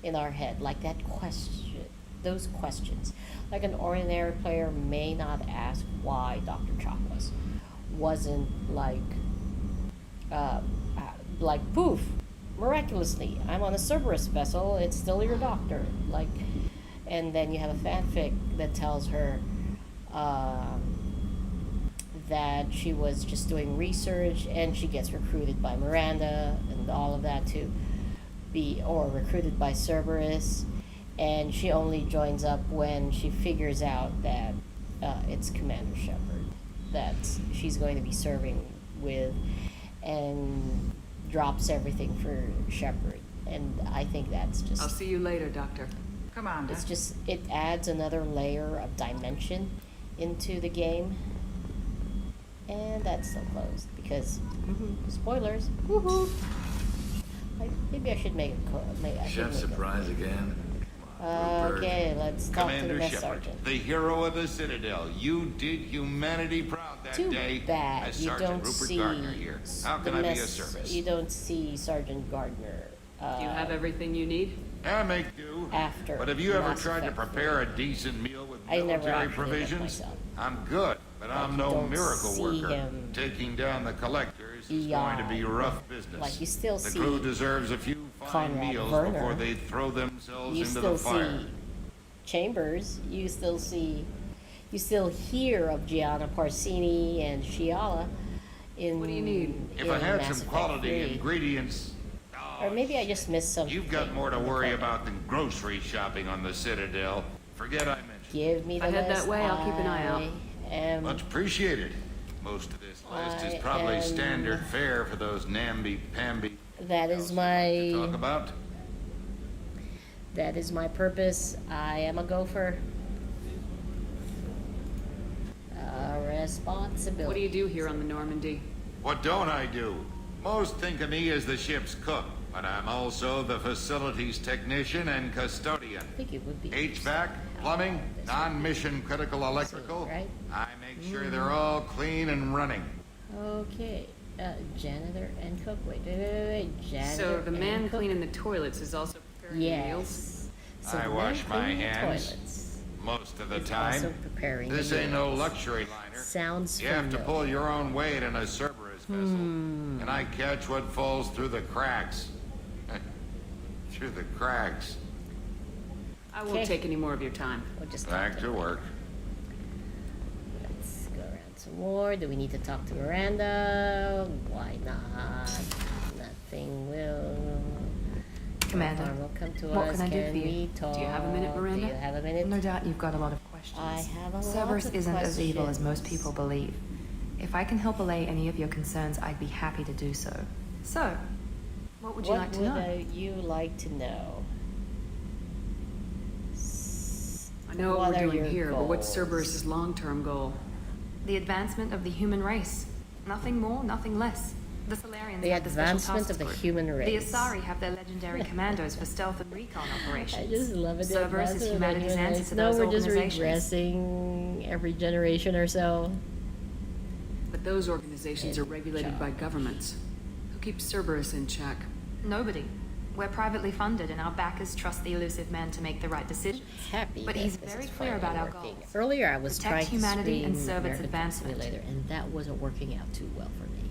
in our head, like that question, those questions. Like, an ordinary player may not ask why Dr. Chakwas wasn't like poof, miraculously, I'm on a Cerberus vessel, it's still your doctor. Like, and then you have a fanfic that tells her that she was just doing research and she gets recruited by Miranda and all of that to be, or recruited by Cerberus, and she only joins up when she figures out that it's Commander Shepard that she's going to be serving with, and drops everything for Shepard. And I think that's just... I'll see you later, Doctor. Commander. It's just, it adds another layer of dimension into the game. And that's still closed because spoilers. Woohoo! Maybe I should make a Chef surprise again. Okay, let's talk to the Commander mess Shepard, sergeant. the hero of the Citadel. You did humanity proud that Too day. bad As you Sergeant don't Rupert see Gardner here. How can the I be of mess- service? You don't see Sergeant Gardner. Do you have everything you need? I make do. After But have you ever Mass tried to Effect prepare a decent meal with I never military actually did that provisions? myself. I'm good, but I'm no don't miracle see worker. him Taking down the collectors is going to be rough business. Like, you still the see crew deserves a few fine Conrad meals Werner. before they throw themselves You into still the fire. see Chambers. You still hear of Gianna Parsini and Shiala in. What do you need? If I had Mass some Effect quality 3. ingredients, Or maybe I just missed something. you've got more to worry about than grocery shopping on the Citadel. Forget I mentioned. Give me the If I head list. that way, I'll keep an eye out. Much appreciated. Most of this list is I probably am- standard fare for those namby-pamby That is talk my. about. That is my purpose. I am a gopher. Responsibility. What do you do here on the Normandy? What don't I do? Most think of me as the ship's cook, but I'm also the facilities technician and custodian. I think it would be. HVAC, plumbing, non-mission critical electrical. Right? I make sure they're all clean and running. Okay. Janitor and cook. Wait. Janitor. So the man and cook? cleaning the toilets is also preparing the meals? Yes. So I the man wash my cleaning the hands toilets most of the is time. also preparing This the ain't no meals. luxury liner. Sounds You have to familiar. pull your own weight in a Cerberus vessel, and I catch what falls through the cracks. Through the cracks. I won't take any more of your time. We'll just Back to work. Let's go around some more. Do we need to talk to Miranda? Why not? Nothing will. Commander, No harm will come to what us. can I do for you? we talk? Do you have a minute, Miranda? Do you have a minute? No doubt you've got a lot of questions. I have a lot Cerberus of isn't as evil as questions. most people believe. If I can help allay any of your concerns, I'd be happy to do so. So, what would you like to know? You like to know? I know what What we're are doing your here, but what's goals? Cerberus' long-term goal? The advancement of the human race. Nothing more, nothing less. The Solarians The have the special advancement tasks of the group. human race. The Asari have their legendary commandos for stealth and recon operations. I just love it. the Cerberus is advancement of humanity's human answer race. to No, those we're just organizations. regressing every generation or so. But those organizations are regulated by governments. Who keeps Cerberus in check? Nobody. We're privately funded, and our backers trust the elusive man to make the right decisions. Happy But that he's this very is clear finally about our working. goals. Earlier, I was Protect trying to humanity and stream serve its American advancement. Simulator, and that wasn't working out too well for me.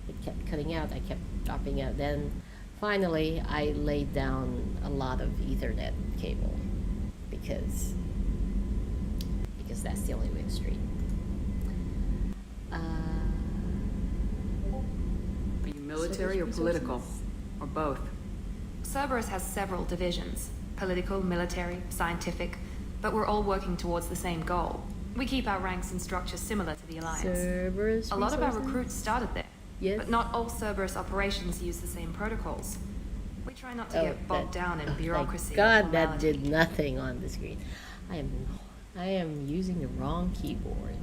It kept cutting out. I kept dropping out. Then, finally, I laid down a lot of Ethernet cable because that's the only way to stream. Are you military or political? Or both? Cerberus has several divisions. Political, military, scientific. But we're all working towards the same goal. We keep our ranks and structure similar to the Alliance. Cerberus A lot of our resources? recruits started there. Yes. But not all Cerberus operations use the same protocols. We try not to Oh, get bogged down in bureaucracy. Thank or God, that formality. did nothing on the screen. I am using the wrong keyboard.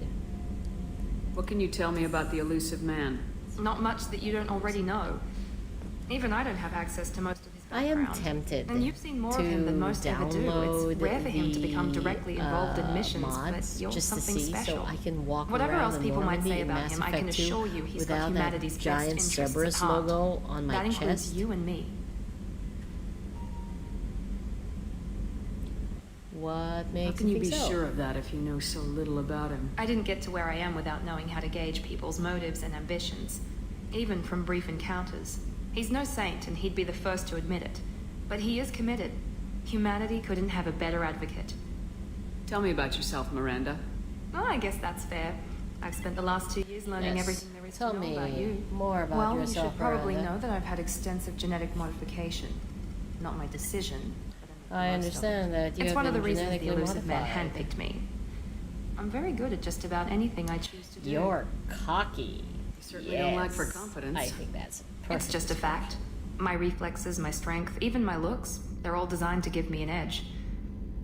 What can you tell me about the elusive man? Not much that you don't already know. Even I don't have access to most of his I background. am tempted And you've seen more of him than most ever do. download It's rare for him to become the, directly involved in missions, mods but you're just something to see, special. so I can walk Whatever around else the people might Normandy say in about Mass him, I can Effect 2 assure you he's got without humanity's that best giant interests Cerberus at heart. logo on my that includes chest. you and me. What makes How can you think be so? sure of that if you know so little about him? I didn't get to where I am without knowing how to gauge people's motives and ambitions, even from brief encounters. He's no saint, and he'd be the first to admit it. But he is committed. Humanity couldn't have a better advocate. Tell me about yourself, Miranda. Well, I guess that's fair. I've spent the last 2 years learning Yes. everything there is Tell to know me about you. more about well, yourself, you should probably Miranda. know that I've had extensive genetic modification. Not my decision, but I most of understand it. that you It's have one of the been reasons the genetically elusive man modified. handpicked me. I'm very good at just about anything I choose to do. You're cocky. You certainly don't lack for Yes. confidence. I think that's It's perfect just a fact. My reflexes, my strength, even my looks, they're all designed to give me an edge.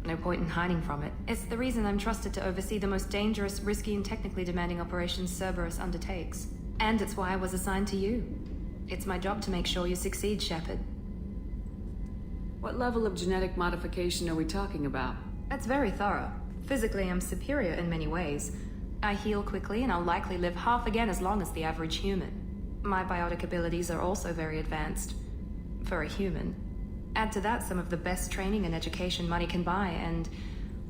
No point in hiding from it. It's the reason I'm trusted to oversee the most dangerous, risky, and technically demanding operations Cerberus undertakes. And it's why I was assigned to you. It's my job to make sure you succeed, Shepard. What level of genetic modification are we talking about? That's very thorough. Physically, I'm superior in many ways. I heal quickly, and I'll likely live half again as long as the average human. My biotic abilities are also very advanced. For a human. Add to that some of the best training and education money can buy, and,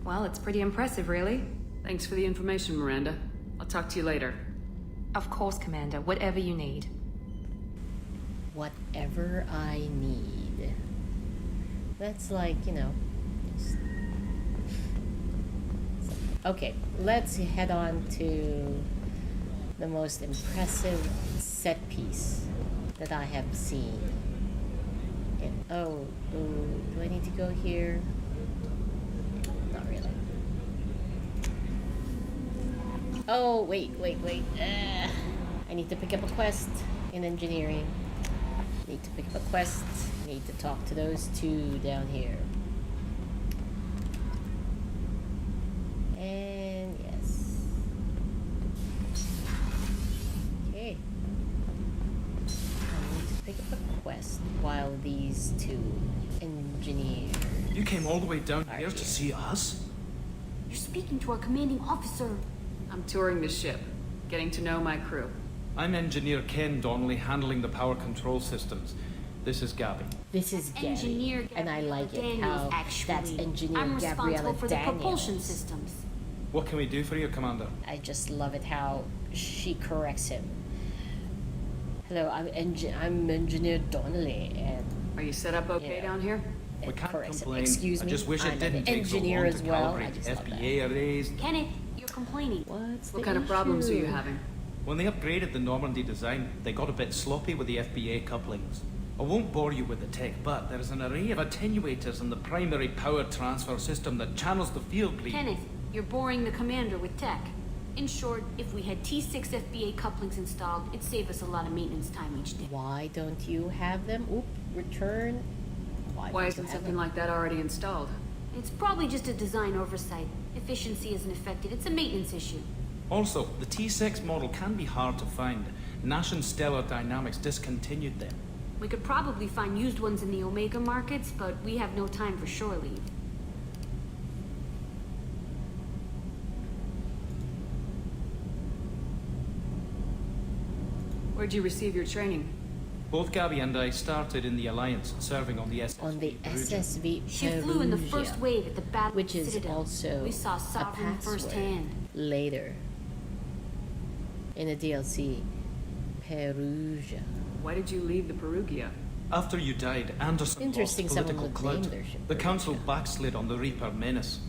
well, it's pretty impressive, really. Thanks for the information, Miranda. I'll talk to you later. Of course, Commander. Whatever you need. Whatever I need. That's like, you know. Okay, let's head on to the most impressive set piece that I have seen. Oh, do I need to go here? Not really. Oh, wait. I need to pick up a quest in engineering. Need to pick up a quest. Need to talk to those two down here. And yes. Okay. I need to pick up a quest while these two engineers. You came all the way down here to see us? You're speaking to our commanding officer. I'm touring the ship, getting to know my crew. I'm Engineer Ken Donnelly, handling the power control systems. This is Gabby. This is Gabby, Engineer and I like it Daniels, how actually. that's Engineer I'm Gabriella responsible for Daniels. the propulsion systems. What can we do for you, Commander? I just love it how she corrects him. Hello, I'm Engineer Donnelly, and are you set up okay down here? We can't corrects him. complain. Excuse I me, just wish I'm it didn't an take so engineer long as to well. I calibrate just love that. FBA arrays. Kenneth, you're complaining. What's What kind of problems are you having? When they upgraded the Normandy design, they got a bit sloppy with the FBA couplings. I won't bore you with the tech, but there is an array of attenuators in the primary power transfer system that channels the field bleed. Kenneth, you're boring the commander with tech. In short, if we had T6 FBA couplings installed, it'd save us a lot of maintenance time each day. Why don't you have them? Oop, return. Why isn't something like that already installed? It's probably just a design oversight. Efficiency isn't affected. It's a maintenance issue. Also, the T6 model can be hard to find. Nash and Stellar Dynamics discontinued them. We could probably find used ones in the Omega markets, but we have no time for shore leave. Where'd you receive your training? Both Gabby and I started in the Alliance, serving on the SSV. On the SSV She flew in the first wave at the Battle which of is Citadel. also We saw a Sovereign password firsthand. later in the DLC, Perugia. Why did you leave the Perugia? After you died, Anderson Interesting lost someone political would name clout. their ship The Council backslid on the Reaper menace.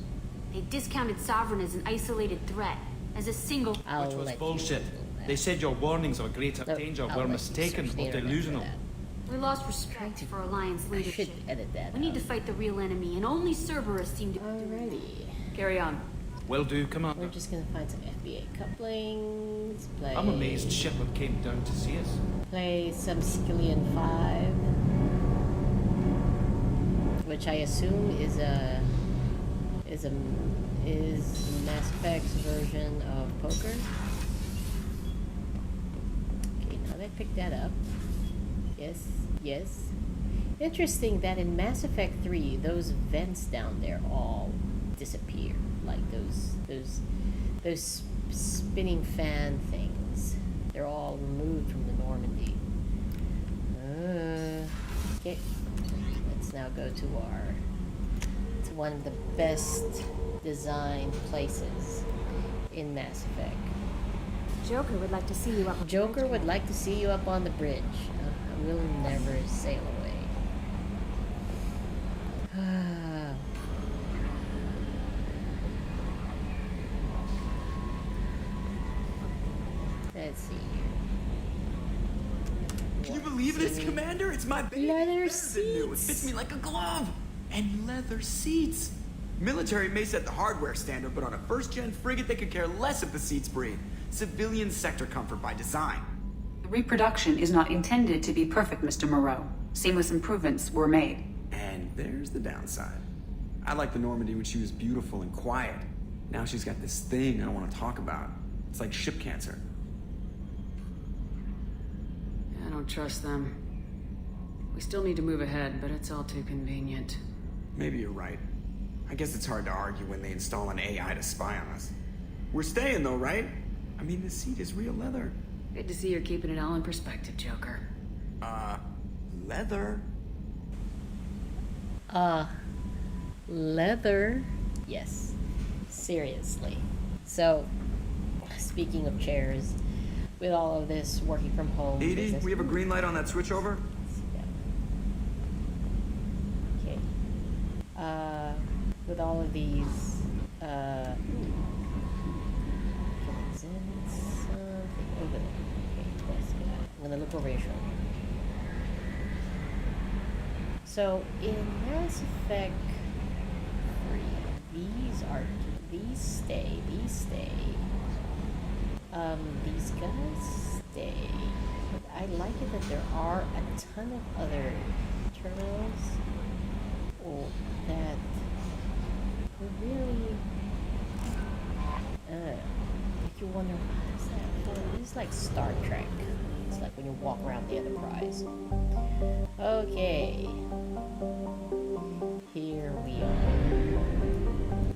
They discounted Sovereign as an isolated threat, as a single... Which was bullshit. They said your warnings of greater danger were mistaken or delusional. We lost respect for Alliance leadership. Edit that. We need to fight the real enemy, and only Cerberus seem to... Alrighty. Carry on. Will do, Commander. We're just gonna find some FBA couplings. Play. I'm amazed Shepard came down to see us. Play some Skillian 5, which I assume is Mass Effect's version of poker. Okay, now that I picked that up. Yes. Interesting that in Mass Effect 3, those vents down there all disappear. Like those spinning fan things. They're all removed from the Normandy. Okay. Let's now go to one of the best designed places in Mass Effect. Joker would like to see you up. Joker would like to see you up on the bridge. I will never sail away. Let's see here. Can you believe this, Commander? It's my baby. Leather seats. It fits me like a glove. And leather seats. Military may set the hardware standard, but on a first-gen frigate, they could care less if the seats breathe. Civilian sector comfort by design. The reproduction is not intended to be perfect, Mr. Moreau. Seamless improvements were made. And there's the downside. I liked the Normandy when she was beautiful and quiet. Now she's got this thing I don't want to talk about. It's like ship cancer. I don't trust them. We still need to move ahead, but it's all too convenient. Maybe you're right. I guess it's hard to argue when they install an AI to spy on us. We're staying though, right? I mean, the seat is real leather. Good to see you're keeping it all in perspective, Joker. Leather? Leather. Yes. Seriously. So, speaking of chairs, with all of this working from home... Edie, we have a green light on that switchover? Okay. With all of these, I'm gonna look over your shoulder. So, in Mass Effect 3, these stay. These guys stay. But I like it that there are a ton of other terminals that were really make you wonder what is that for? It's like Star Trek. It's like when you walk around the Enterprise. Okay. Here we are.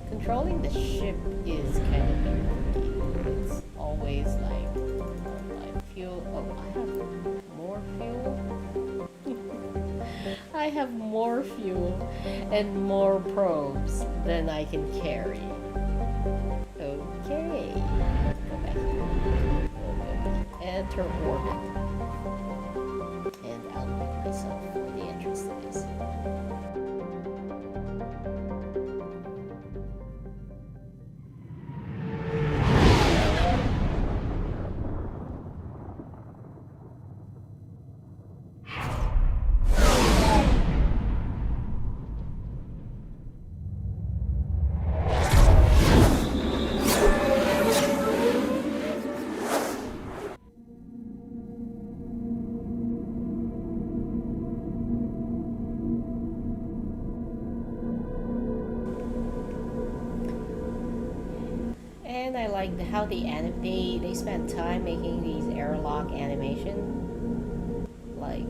Controlling the ship is kind of weird. It's always like fuel. Oh, I have more fuel. I have more fuel and more probes than I can carry. Okay. Go back here. Enter orbit. And I'll make myself where the entrance is. And I like how they spent time making these airlock animation, like,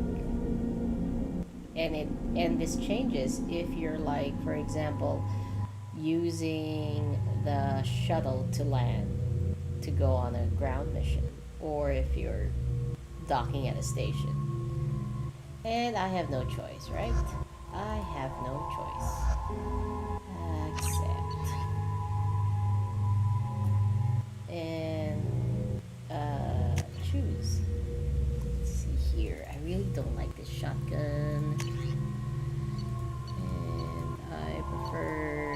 and this changes if you're like, for example, using the shuttle to land to go on a ground mission, or if you're docking at a station. And I have no choice, right? I have no choice. Accept. And choose. Let's see here. I really don't like this shotgun, and I prefer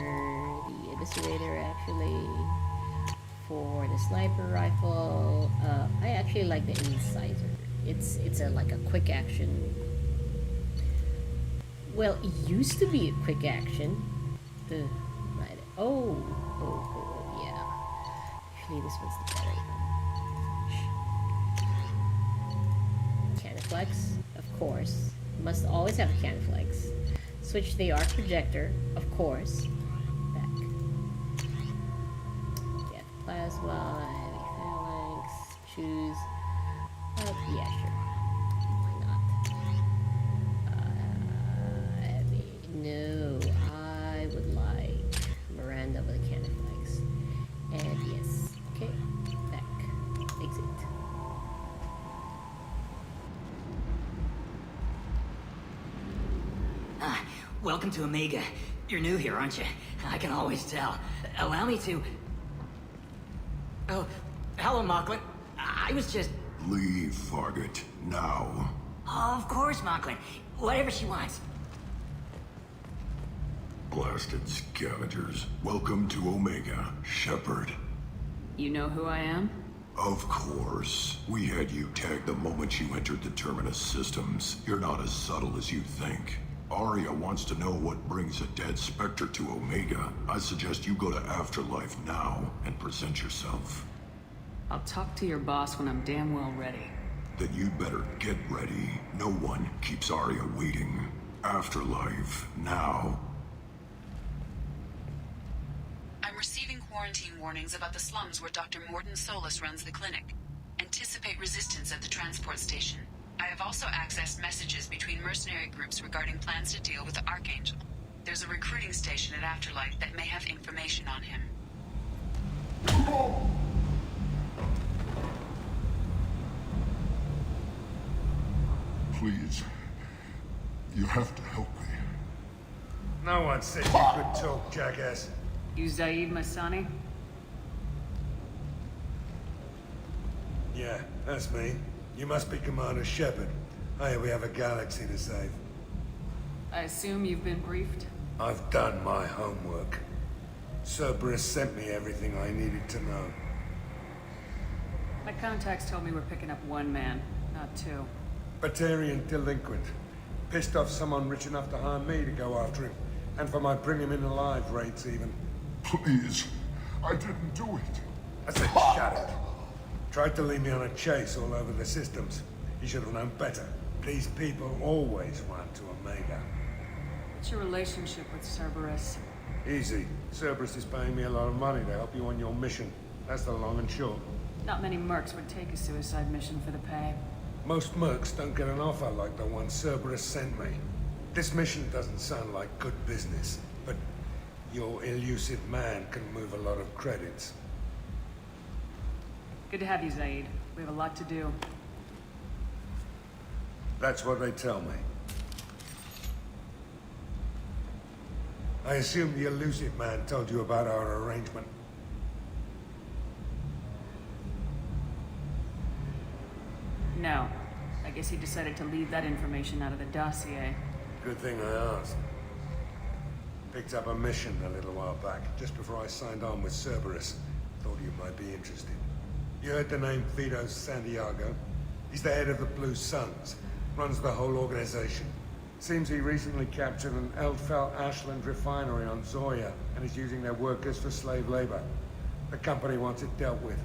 the eviscerator actually for the sniper rifle. I actually like the incisor. It's like a quick action. Well, it used to be a quick action. Oh, yeah. Actually, this one's the better one. Caniflex, of course. Must always have a Caniflex. Switch the arc projector, of course. Back. Get plasma, heavy phalanx. Choose. Yeah, sure. Why not? Heavy. No, I would like Miranda with a Caniflex. And yes. Okay. Back. Exit. Welcome to Omega. You're new here, aren't you? I can always tell. Allow me to... Oh, hello, Mocklin. I was just... Leave, Fargate. Now. Oh, of course, Mocklin. Whatever she wants. Blasted scavengers. Welcome to Omega, Shepard. You know who I am? Of course. We had you tagged the moment you entered the Terminus systems. You're not as subtle as you think. Aria wants to know what brings a dead Spectre to Omega. I suggest you go to Afterlife now and present yourself. I'll talk to your boss when I'm damn well ready. Then you'd better get ready. No one keeps Aria waiting. Afterlife, now. I'm receiving quarantine warnings about the slums where Dr. Mordin Solus runs the clinic. Anticipate resistance at the transport station. I have also accessed messages between mercenary groups regarding plans to deal with the Archangel. There's a recruiting station at Afterlife that may have information on him. Please. You have to help me. No one said you could talk, jackass. You Zaid Masani? Yeah, that's me. You must be Commander Shepard. Hey, we have a galaxy to save. I assume you've been briefed? I've done my homework. Cerberus sent me everything I needed to know. My contacts told me we're picking up one man, not two. Batarian delinquent. Pissed off someone rich enough to hire me to go after him. And for my bring him in alive rates even. Please, I didn't do it. I said shut it. Tried to lead me on a chase all over the systems. He should have known better. These people always run to Omega. What's your relationship with Cerberus? Easy. Cerberus is paying me a lot of money to help you on your mission. That's the long and short. Not many mercs would take a suicide mission for the pay. Most mercs don't get an offer like the one Cerberus sent me. This mission doesn't sound like good business, but your elusive man can move a lot of credits. Good to have you, Zaid. We have a lot to do. That's what they tell me. I assume the elusive man told you about our arrangement. No. I guess he decided to leave that information out of the dossier. Good thing I asked. Picked up a mission a little while back, just before I signed on with Cerberus. Thought you might be interested. You heard the name Vito Santiago? He's the head of the Blue Suns. Runs the whole organization. Seems he recently captured an Eldfell Ashland refinery on Zoya and is using their workers for slave labor. The company wants it dealt with.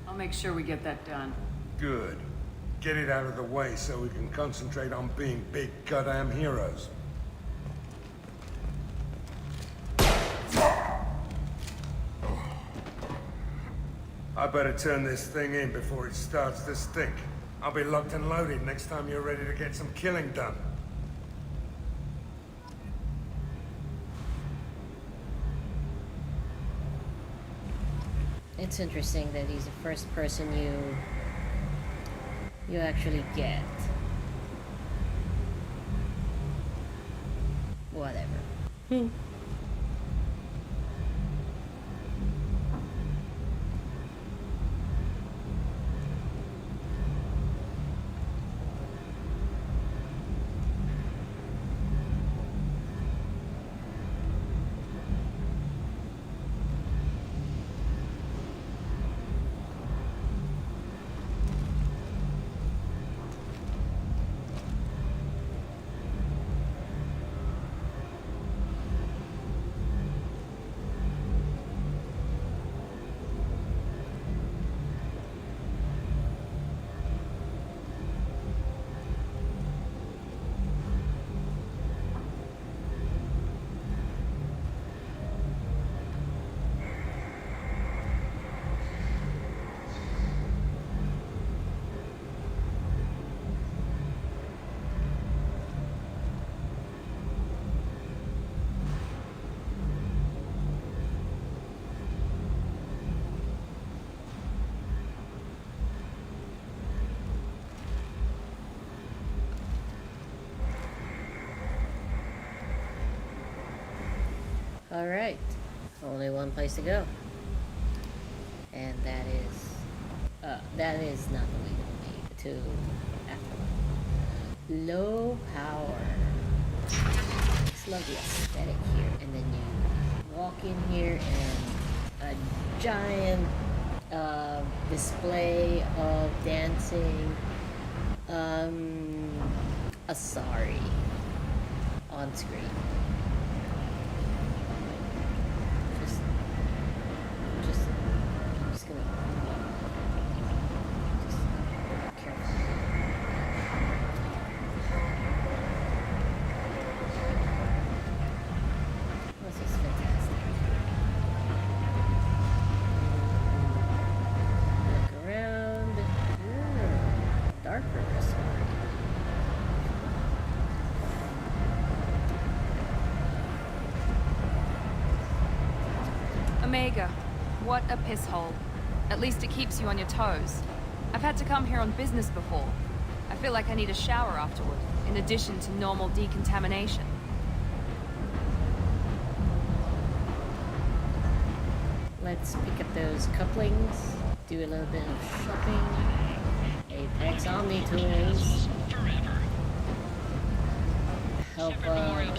I'll make sure we get that done. Good. Get it out of the way so we can concentrate on being big goddamn heroes. I better turn this thing in before it starts to stink. I'll be locked and loaded next time you're ready to get some killing done. It's interesting that he's the first person you actually get. Whatever. Alright, only one place to go. And that is not the way to Afterlife. Low power. Just love the aesthetic here. And then you walk in here and a giant display of dancing Asari on screen. Omega, what a piss hole. At least it keeps you on your toes. I've had to come here on business before. I feel like I need a shower afterward, in addition to normal decontamination. let's pick up those couplings, do a little bit of shopping. Apex Omni Tools. Help Orion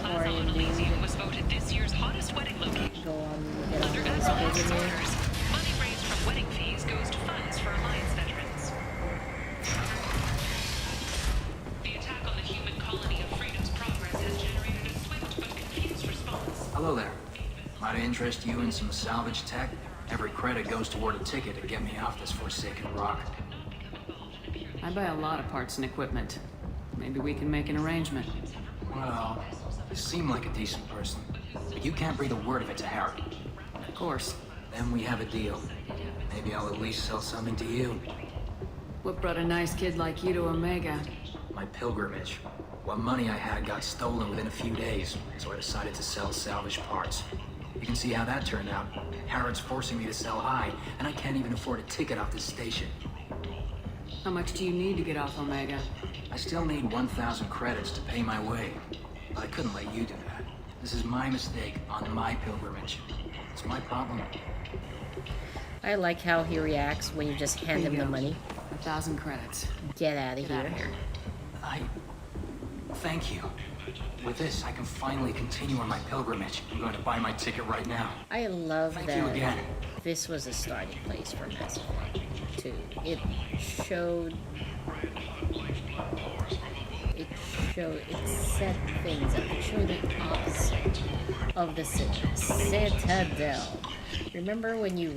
dude was voted this year's hottest wedding location. go on, get Under on this Admiral's pilgrimage. orders, money raised from wedding fees goes to funds for Alliance veterans. The attack on the human colony of Freedom's Progress has generated a swift but confused response. Hello there. Might I interest you in some salvage tech? Every credit goes toward a ticket to get me off this forsaken rock. I buy a lot of parts and equipment. Maybe we can make an arrangement. Well, you seem like a decent person, but you can't breathe a word of it to Harry. Of course. Then we have a deal. Maybe I'll at least sell something to you. What brought a nice kid like you to Omega? My pilgrimage. What money I had got stolen within a few days, so I decided to sell salvage parts. You can see how that turned out. Harrod's forcing me to sell high, and I can't even afford a ticket off this station. How much do you need to get off Omega? I still need 1,000 credits to pay my way. But I couldn't let you do that. This is my mistake on my pilgrimage. It's my problem. I like how he reacts when you just hand him the money. 1,000 credits. Get out of here. Thank you. With this, I can finally continue on my pilgrimage. I'm going to buy my ticket right now. I love Thank that you again. this was a starting place for Mass Effect 2. It showed, it set things up. It showed the opposite of the Citadel. Remember when you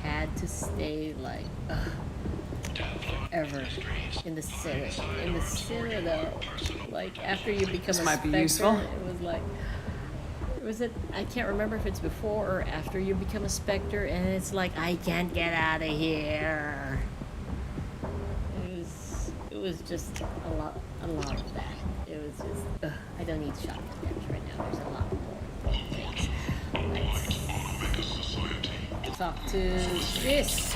had to stay like ever in the Citadel, like after you become a might Spectre, be useful. it was like. I can't remember if it's before or after you become a Spectre, and it's like, I can't get out of here. It was just a lot of that. It was just, I don't need shotgun damage right now. There's a lot more things. Let's talk to this.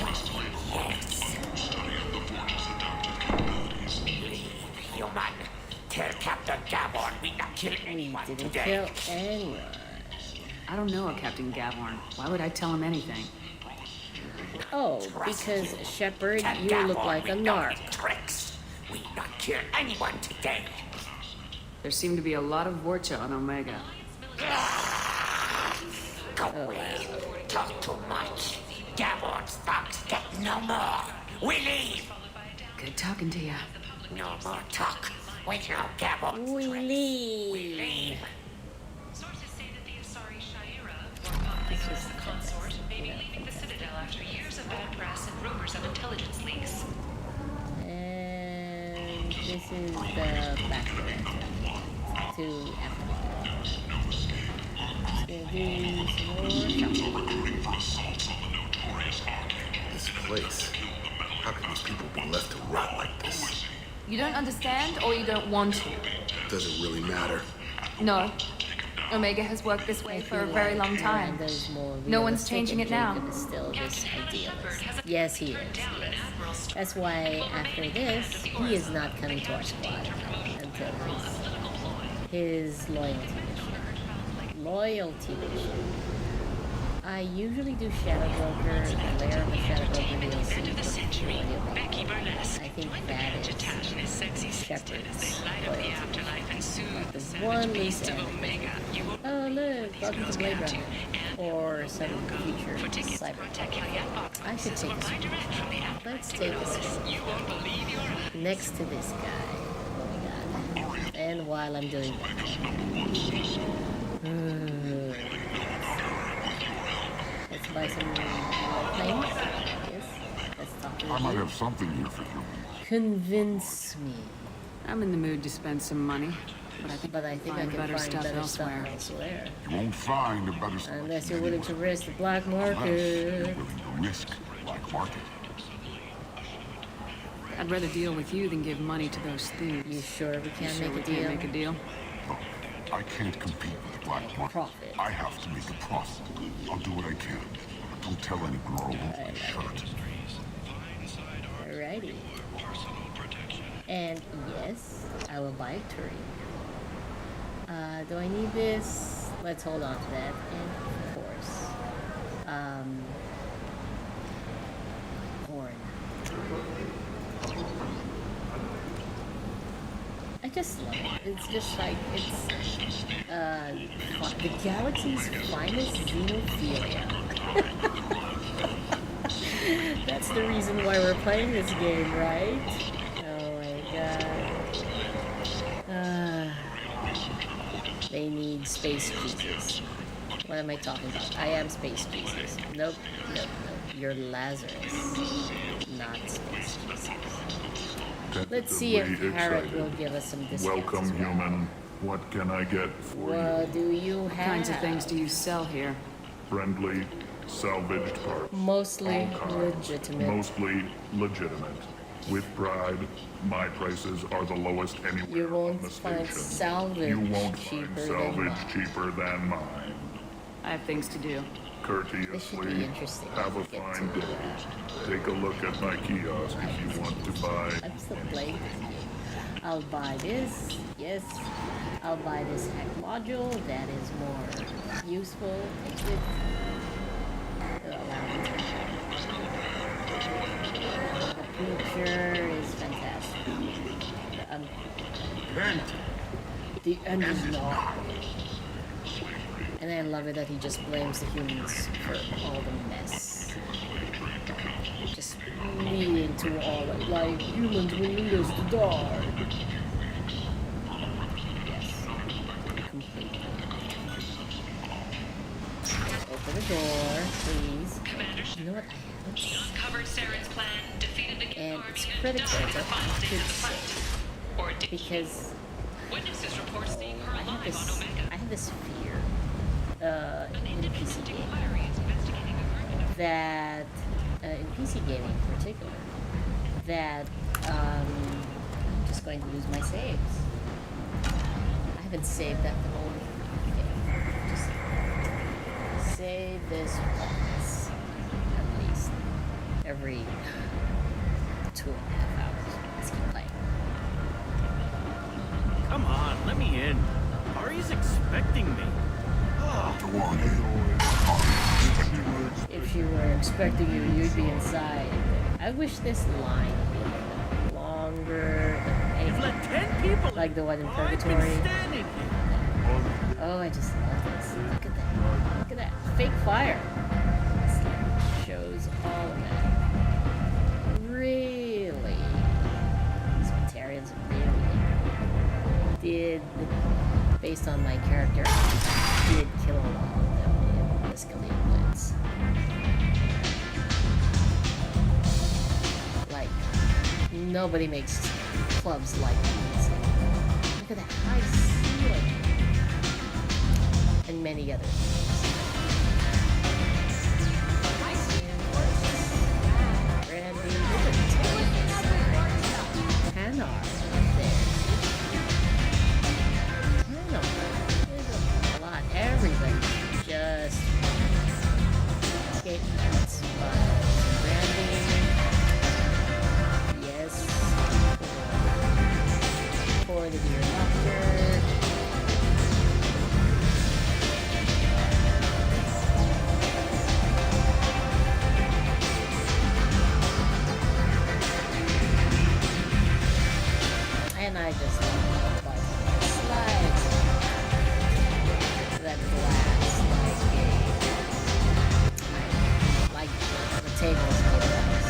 Human, tell Captain Gaborn we not kill anyone Didn't today. kill anyone. I don't know a Captain Gaborn. Why would I tell him anything? Oh, because Shepard, Tell you look Gaborn like we a don't narc. need tricks. We not kill anyone today. There seem to be a lot of Vorcha on Omega. Go away. Talk too much. Gaborn's thugs get no more. We leave. Good talking to you. No more talk. We know Gaborn's We tricks. leave. We leave. Sources say that the Asari Shaira, or Omnica's consort, may be leaving the Citadel after years of bad press and rumors of intelligence leaks. And this is the back door to Aftermath. Let's do some more This place. How can these people be left to rot like this? You don't understand, or you don't want to? Doesn't really matter. No. Omega has worked this way for a very long time. No one's changing it now. Jacob is still this idealist. Yes, he is. Yes. That's why after this, he is not coming to our squad until his loyalty mission. Loyalty mission. I usually do Shadow Broker, the Lair of the Shadow Broker DLC for I think that is Shepard's loyalty. The one loose end. Oh look, welcome to Blade Runner. Or some future cyberpunk. I should take this one. Let's take this one. Next to this guy. Oh my god. And while I'm doing that. Let's buy some planes. Yes. Let's talk to I might have something here for you. Convince me. I'm in the mood to spend some money, but I think I can find find better better stuff stuff elsewhere. You won't find a better stuff. Unless you're willing to risk the black market. Unless you're willing to risk the black market. I'd rather deal with you than give money to those thieves. You sure we can't sure make we a can't deal? make a deal? Look, I can't compete with the black market. Profit. I have to make a profit. I'll do what I can. But don't tell any girl who's my shirt. Alrighty. And yes, I will buy a Turi. Do I need this? Let's hold on to that. And of course, Horn. I just love it. It's just like, it's the galaxy's finest xenophilia. That's the reason why we're playing this game, right? Oh my god. They need space Jesus. What am I talking about? I am space Jesus. Nope. You're Lazarus, not space Jesus. Let's see if Harrod will give us some discounts. Welcome, human. What can I get for What do you What have? kinds of things do you sell here? you? Friendly, salvaged parts. Mostly All kinds. legitimate. Mostly legitimate. With pride, my prices are the lowest anywhere You won't on the find station. salvage You won't cheaper find than salvage mine. cheaper than mine. I have things to do. Courteously, interesting have a to get fine to, day. Take a look at my kiosk if you want to buy. I'm still playing this game. I'll buy this. Yes. I'll buy this hack module. That is more useful. Take it. It'll allow me to. The picture is fantastic. The end is not. And I love it that he just blames the humans for all the mess. Just leading to all it, like humans will lead us to die. Yes. Completely. Open the door, please. You know what? You uncovered Saren's plan, defeated the And Gilgarian, it's and critical now that you're I finding should the plant. Or did because witnesses report seeing her I have alive on this, Omega? I have this fear An in PC independent gaming inquiry is investigating a criminal. that in PC gaming in particular that I'm just going to lose my saves. I haven't saved that the whole game. Just save this once at least every 2.5 hours. Let's keep playing. Come on, let me in. Ari's expecting me. If she were expecting you, you'd be inside. I wish this line would be longer. You've let 10 people like the one in I've been Purgatory. standing here. Oh, I just love this. Look at that. Look at that. Fake fire. This like shows all of that. Really? These Batarians really did, based on my character, did kill a lot of them in this Galil Blitz. Like, nobody makes clubs like these. Look at that high ceiling. And many other things. Randy, look at Hanar there. Hanar. There's a lot. Everybody just get nuts. Randy. Yes. For the dear doctor. And I just love the slides. That glass, like the tables made of glass.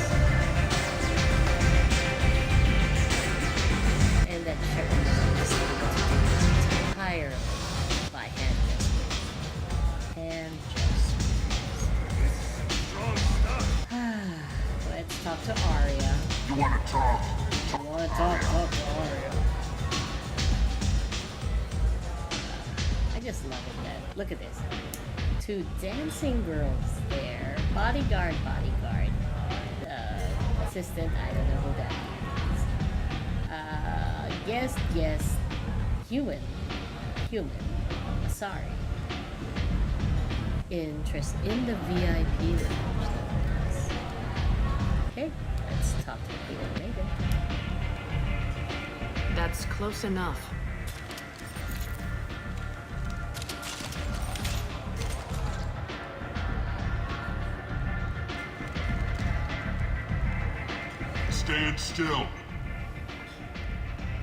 And that Shepard is able to do this entirely by hand gestures. Let's talk to Arya. You want to talk? You want to talk to Arya. I just love it, man. Look at this. 2 dancing girls there. Bodyguard. Assistant, I don't know who that is. Yes. Human. Sorry. Interest in the VIP lounge. Okay, let's talk to the Omega. That's close enough. stand still.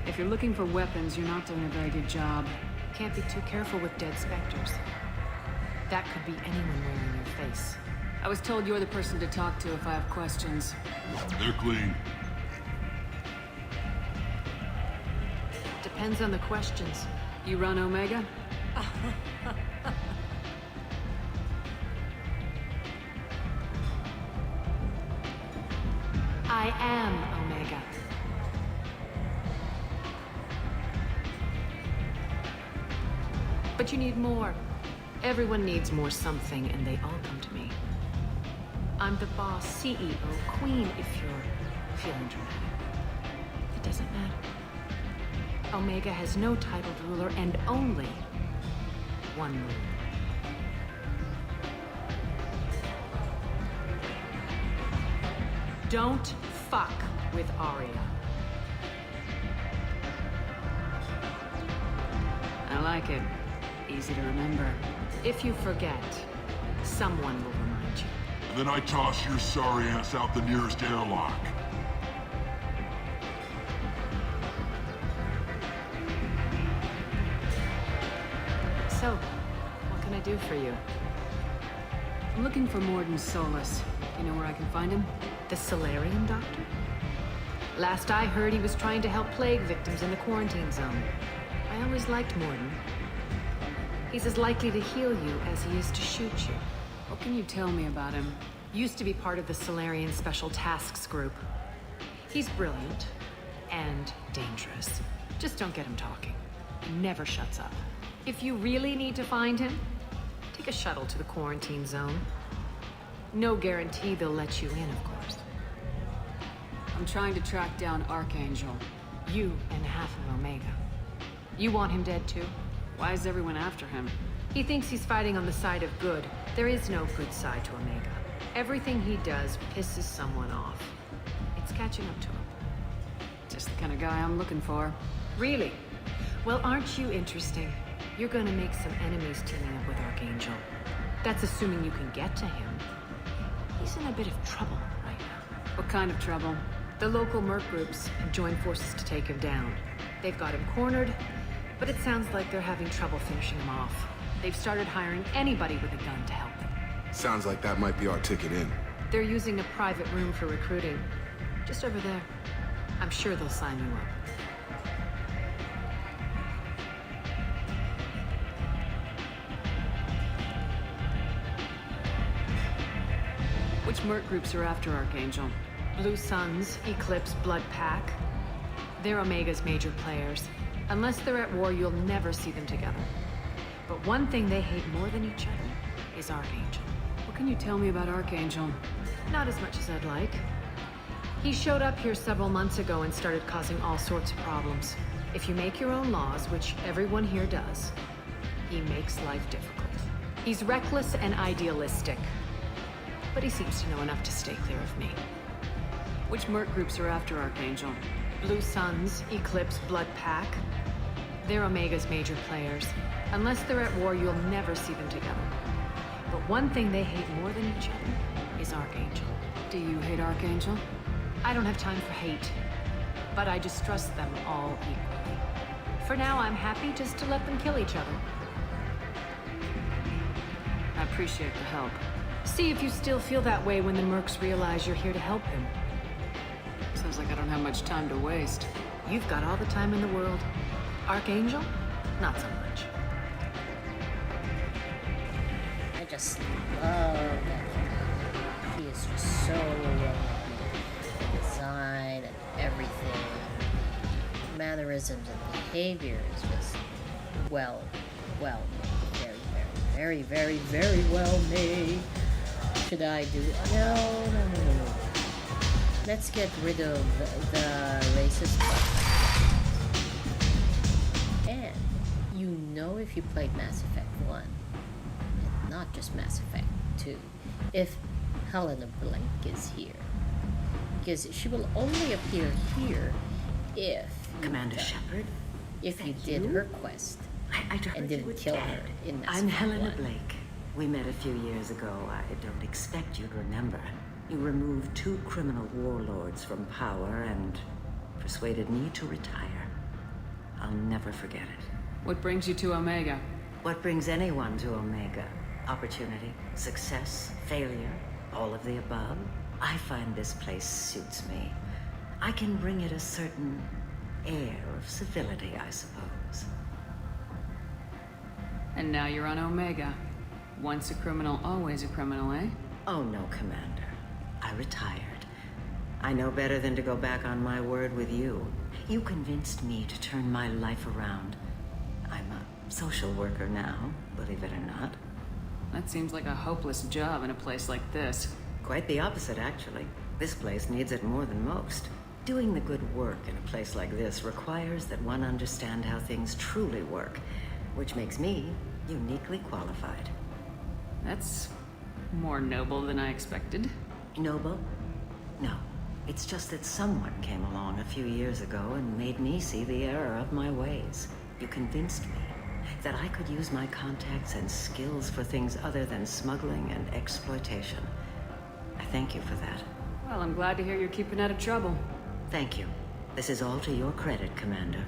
If you're looking for weapons, you're not doing a very good job. Can't be too careful with dead specters. That could be anyone wearing your face. I was told you're the person to talk to if I have questions. They're clean. Depends on the questions. You run Omega? I am Omega. But you need more. Everyone needs more something, and they all come to me. I'm the boss, CEO, queen, if you're feeling dramatic. It doesn't matter. Omega has no titled ruler and only one ruler. Don't fuck with Aria. I like it. Easy to remember. If you forget, someone will remind you. And then I toss your sorry ass out the nearest airlock. So, what can I do for you? I'm looking for Mordin Solus. You know where I can find him? The Solarian Doctor? Last I heard, he was trying to help plague victims in the quarantine zone. I always liked Mordin. He's as likely to heal you as he is to shoot you. What can you tell me about him? Used to be part of the Solarian Special Tasks Group. He's brilliant and dangerous. Just don't get him talking. He never shuts up. If you really need to find him, take a shuttle to the quarantine zone. No guarantee they'll let you in, of course. I'm trying to track down Archangel. You and half of Omega. You want him dead too? Why is everyone after him? He thinks he's fighting on the side of good. There is no good side to Omega. Everything he does pisses someone off. It's catching up to him. Just the kind of guy I'm looking for. Really? Well, aren't you interesting? You're gonna make some enemies teaming up with Archangel. That's assuming you can get to him. He's in a bit of trouble right now. What kind of trouble? The local merc groups have joined forces to take him down. They've got him cornered, but it sounds like they're having trouble finishing him off. They've started hiring anybody with a gun to help them. Sounds like that might be our ticket in. They're using a private room for recruiting. Just over there. I'm sure they'll sign you up. Which merc groups are after Archangel? Blue Suns, Eclipse, Blood Pack. They're Omega's major players. Unless they're at war, you'll never see them together. But one thing they hate more than each other is Archangel. What can you tell me about Archangel? Not as much as I'd like. He showed up here several months ago and started causing all sorts of problems. If you make your own laws, which everyone here does, he makes life difficult. He's reckless and idealistic. But he seems to know enough to stay clear of me. Which merc groups are after Archangel? Blue Suns, Eclipse, Blood Pack. They're Omega's major players. Unless they're at war, you'll never see them together. But one thing they hate more than each other is Archangel. Do you hate Archangel? I don't have time for hate, but I distrust them all equally. For now, I'm happy just to let them kill each other. I appreciate the help. See if you still feel that way when the mercs realize you're here to help him. Sounds like I don't have much time to waste. You've got all the time in the world. Archangel? Not so much. I just love that he is just so well designed and everything. Mannerisms and behavior is just very well made. Should I do? No. Let's get rid of the racist part. And you know, if you played Mass Effect 1, and not just Mass Effect 2, if Helena Blake is here, because she will only appear here if Commander Shepard, if you did her quest and didn't kill her in Mass I'm Effect Helena 1. Blake. We met a few years ago. I don't expect you to remember. You removed 2 criminal warlords from power and persuaded me to retire. I'll never forget it. What brings you to Omega? What brings anyone to Omega? Opportunity, success, failure, all of the above. I find this place suits me. I can bring it a certain air of civility, I suppose. And now you're on Omega. Once a criminal, always a criminal, eh? Oh no, Commander. I retired. I know better than to go back on my word with you. You convinced me to turn my life around. I'm a social worker now, believe it or not. That seems like a hopeless job in a place like this. Quite the opposite, actually. This place needs it more than most. Doing the good work in a place like this requires that one understand how things truly work, which makes me uniquely qualified. That's more noble than I expected. Noble? No. It's just that someone came along a few years ago and made me see the error of my ways. You convinced me that I could use my contacts and skills for things other than smuggling and exploitation. I thank you for that. Well, I'm glad to hear you're keeping out of trouble. Thank you. This is all to your credit, Commander.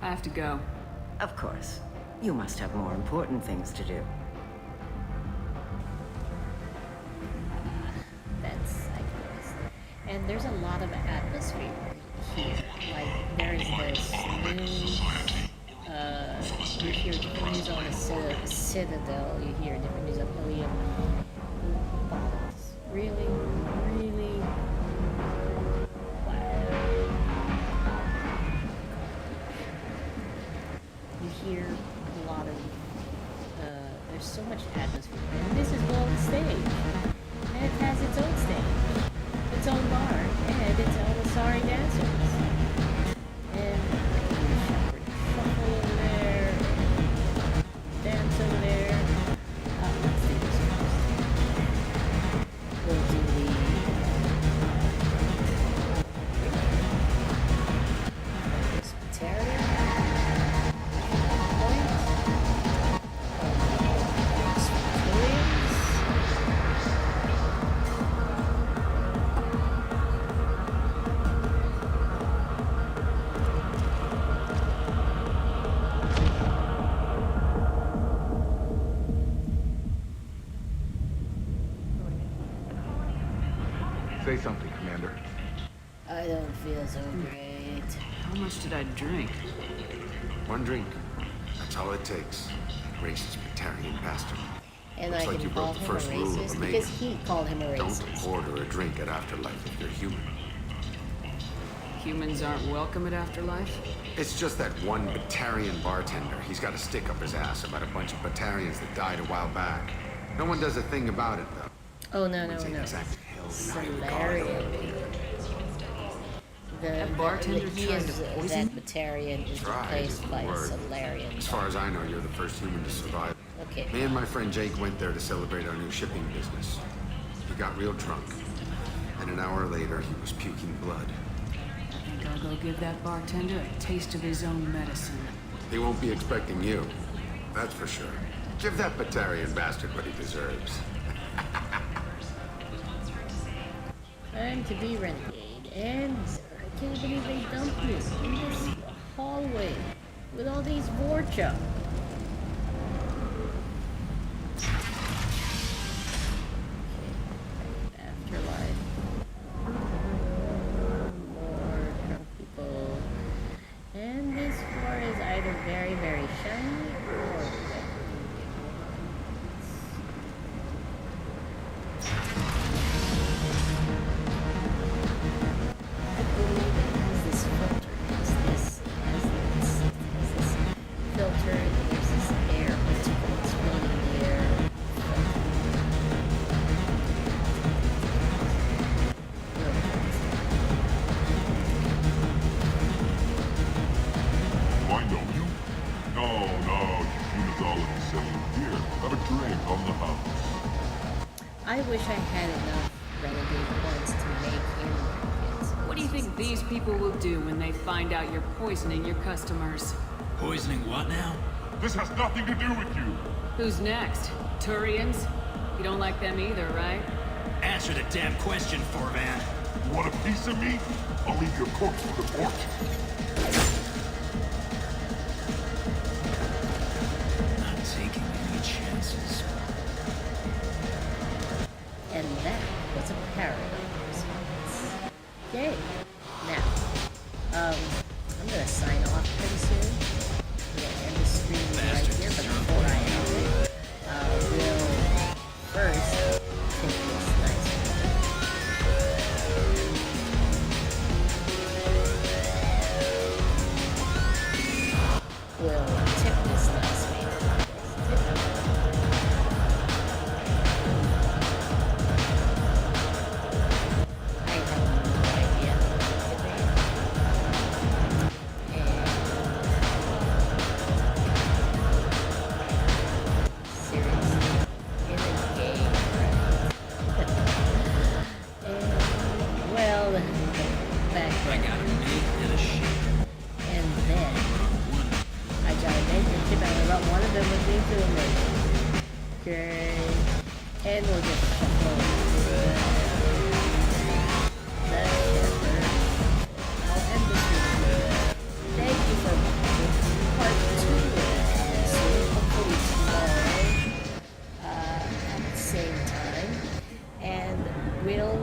I have to go. Of course. You must have more important things to do. That's, I guess. And there's a lot of atmosphere here. Like, there's this new, you hear different news on the Citadel, you hear different news of Ilium. Really? Really? Wow. You hear a lot of, there's so much atmosphere. And this is well staged. And it has its own stage, its own bar, and its own Asari dancers. And Shepard shuffle over there, dance over there. Let's do this first. We'll do the Presbyterian point. Say something, Commander. I don't feel so great. How much did I drink? 1 drink. That's all it takes. Racist Batarian bastard. And Looks I like can you call broke the him a first rule of racist Omega. because he called him a racist. Don't order a drink at Afterlife if you're human. Humans aren't welcome at Afterlife? It's just that one Batarian bartender. He's got a stick up his ass about a bunch of Batarians that died a while back. No one does a thing about it, though. Oh, no, no, no. Solarian. That bartender he tried is to that poison? Batarian is Try, replaced by a word. Solarian. As far as I know, you're the first human to survive. Okay. Me and my friend Jake went there to celebrate our new shipping business. He got real drunk. And an hour later, he was puking blood. I think I'll go give that bartender a taste of his own medicine. He won't be expecting you. That's for sure. Give that Batarian bastard what he deserves. Time to be renegade, and I can't believe they dumped me in this hallway with all these Vorcha. Afterlife. More drunk people. And this floor is either very, very shiny or wet. I believe it has this filter. Has this filter, and there's this air particles floating in the air. Why don't you? No, you all the same. Here, have a drink on the house. I wish I had enough renegade points to make him. What do you think these people will do when they find out you're poisoning your customers? Poisoning what now? This has nothing to do with you. Who's next? Turians? You don't like them either, right? Answer the damn question, Forvan. You want a piece of me? I'll leave your corpse for the porch. Not taking any chances. And that was a paradox. Yay. Now, I'm gonna sign off pretty soon. I'm gonna end the stream right here, but before I end it, we'll first take this nice we'll tip this nice man. I have no idea. Seriously, in a game, and well, back I got a mate and a ship. and then I got a name and chip and I got one of them with me to a mate. Okay, and we'll just shuffle the shepherd. I'll end this video. Thank you for watching. Part 2 will come soon, hopefully tomorrow, at the same time, and we'll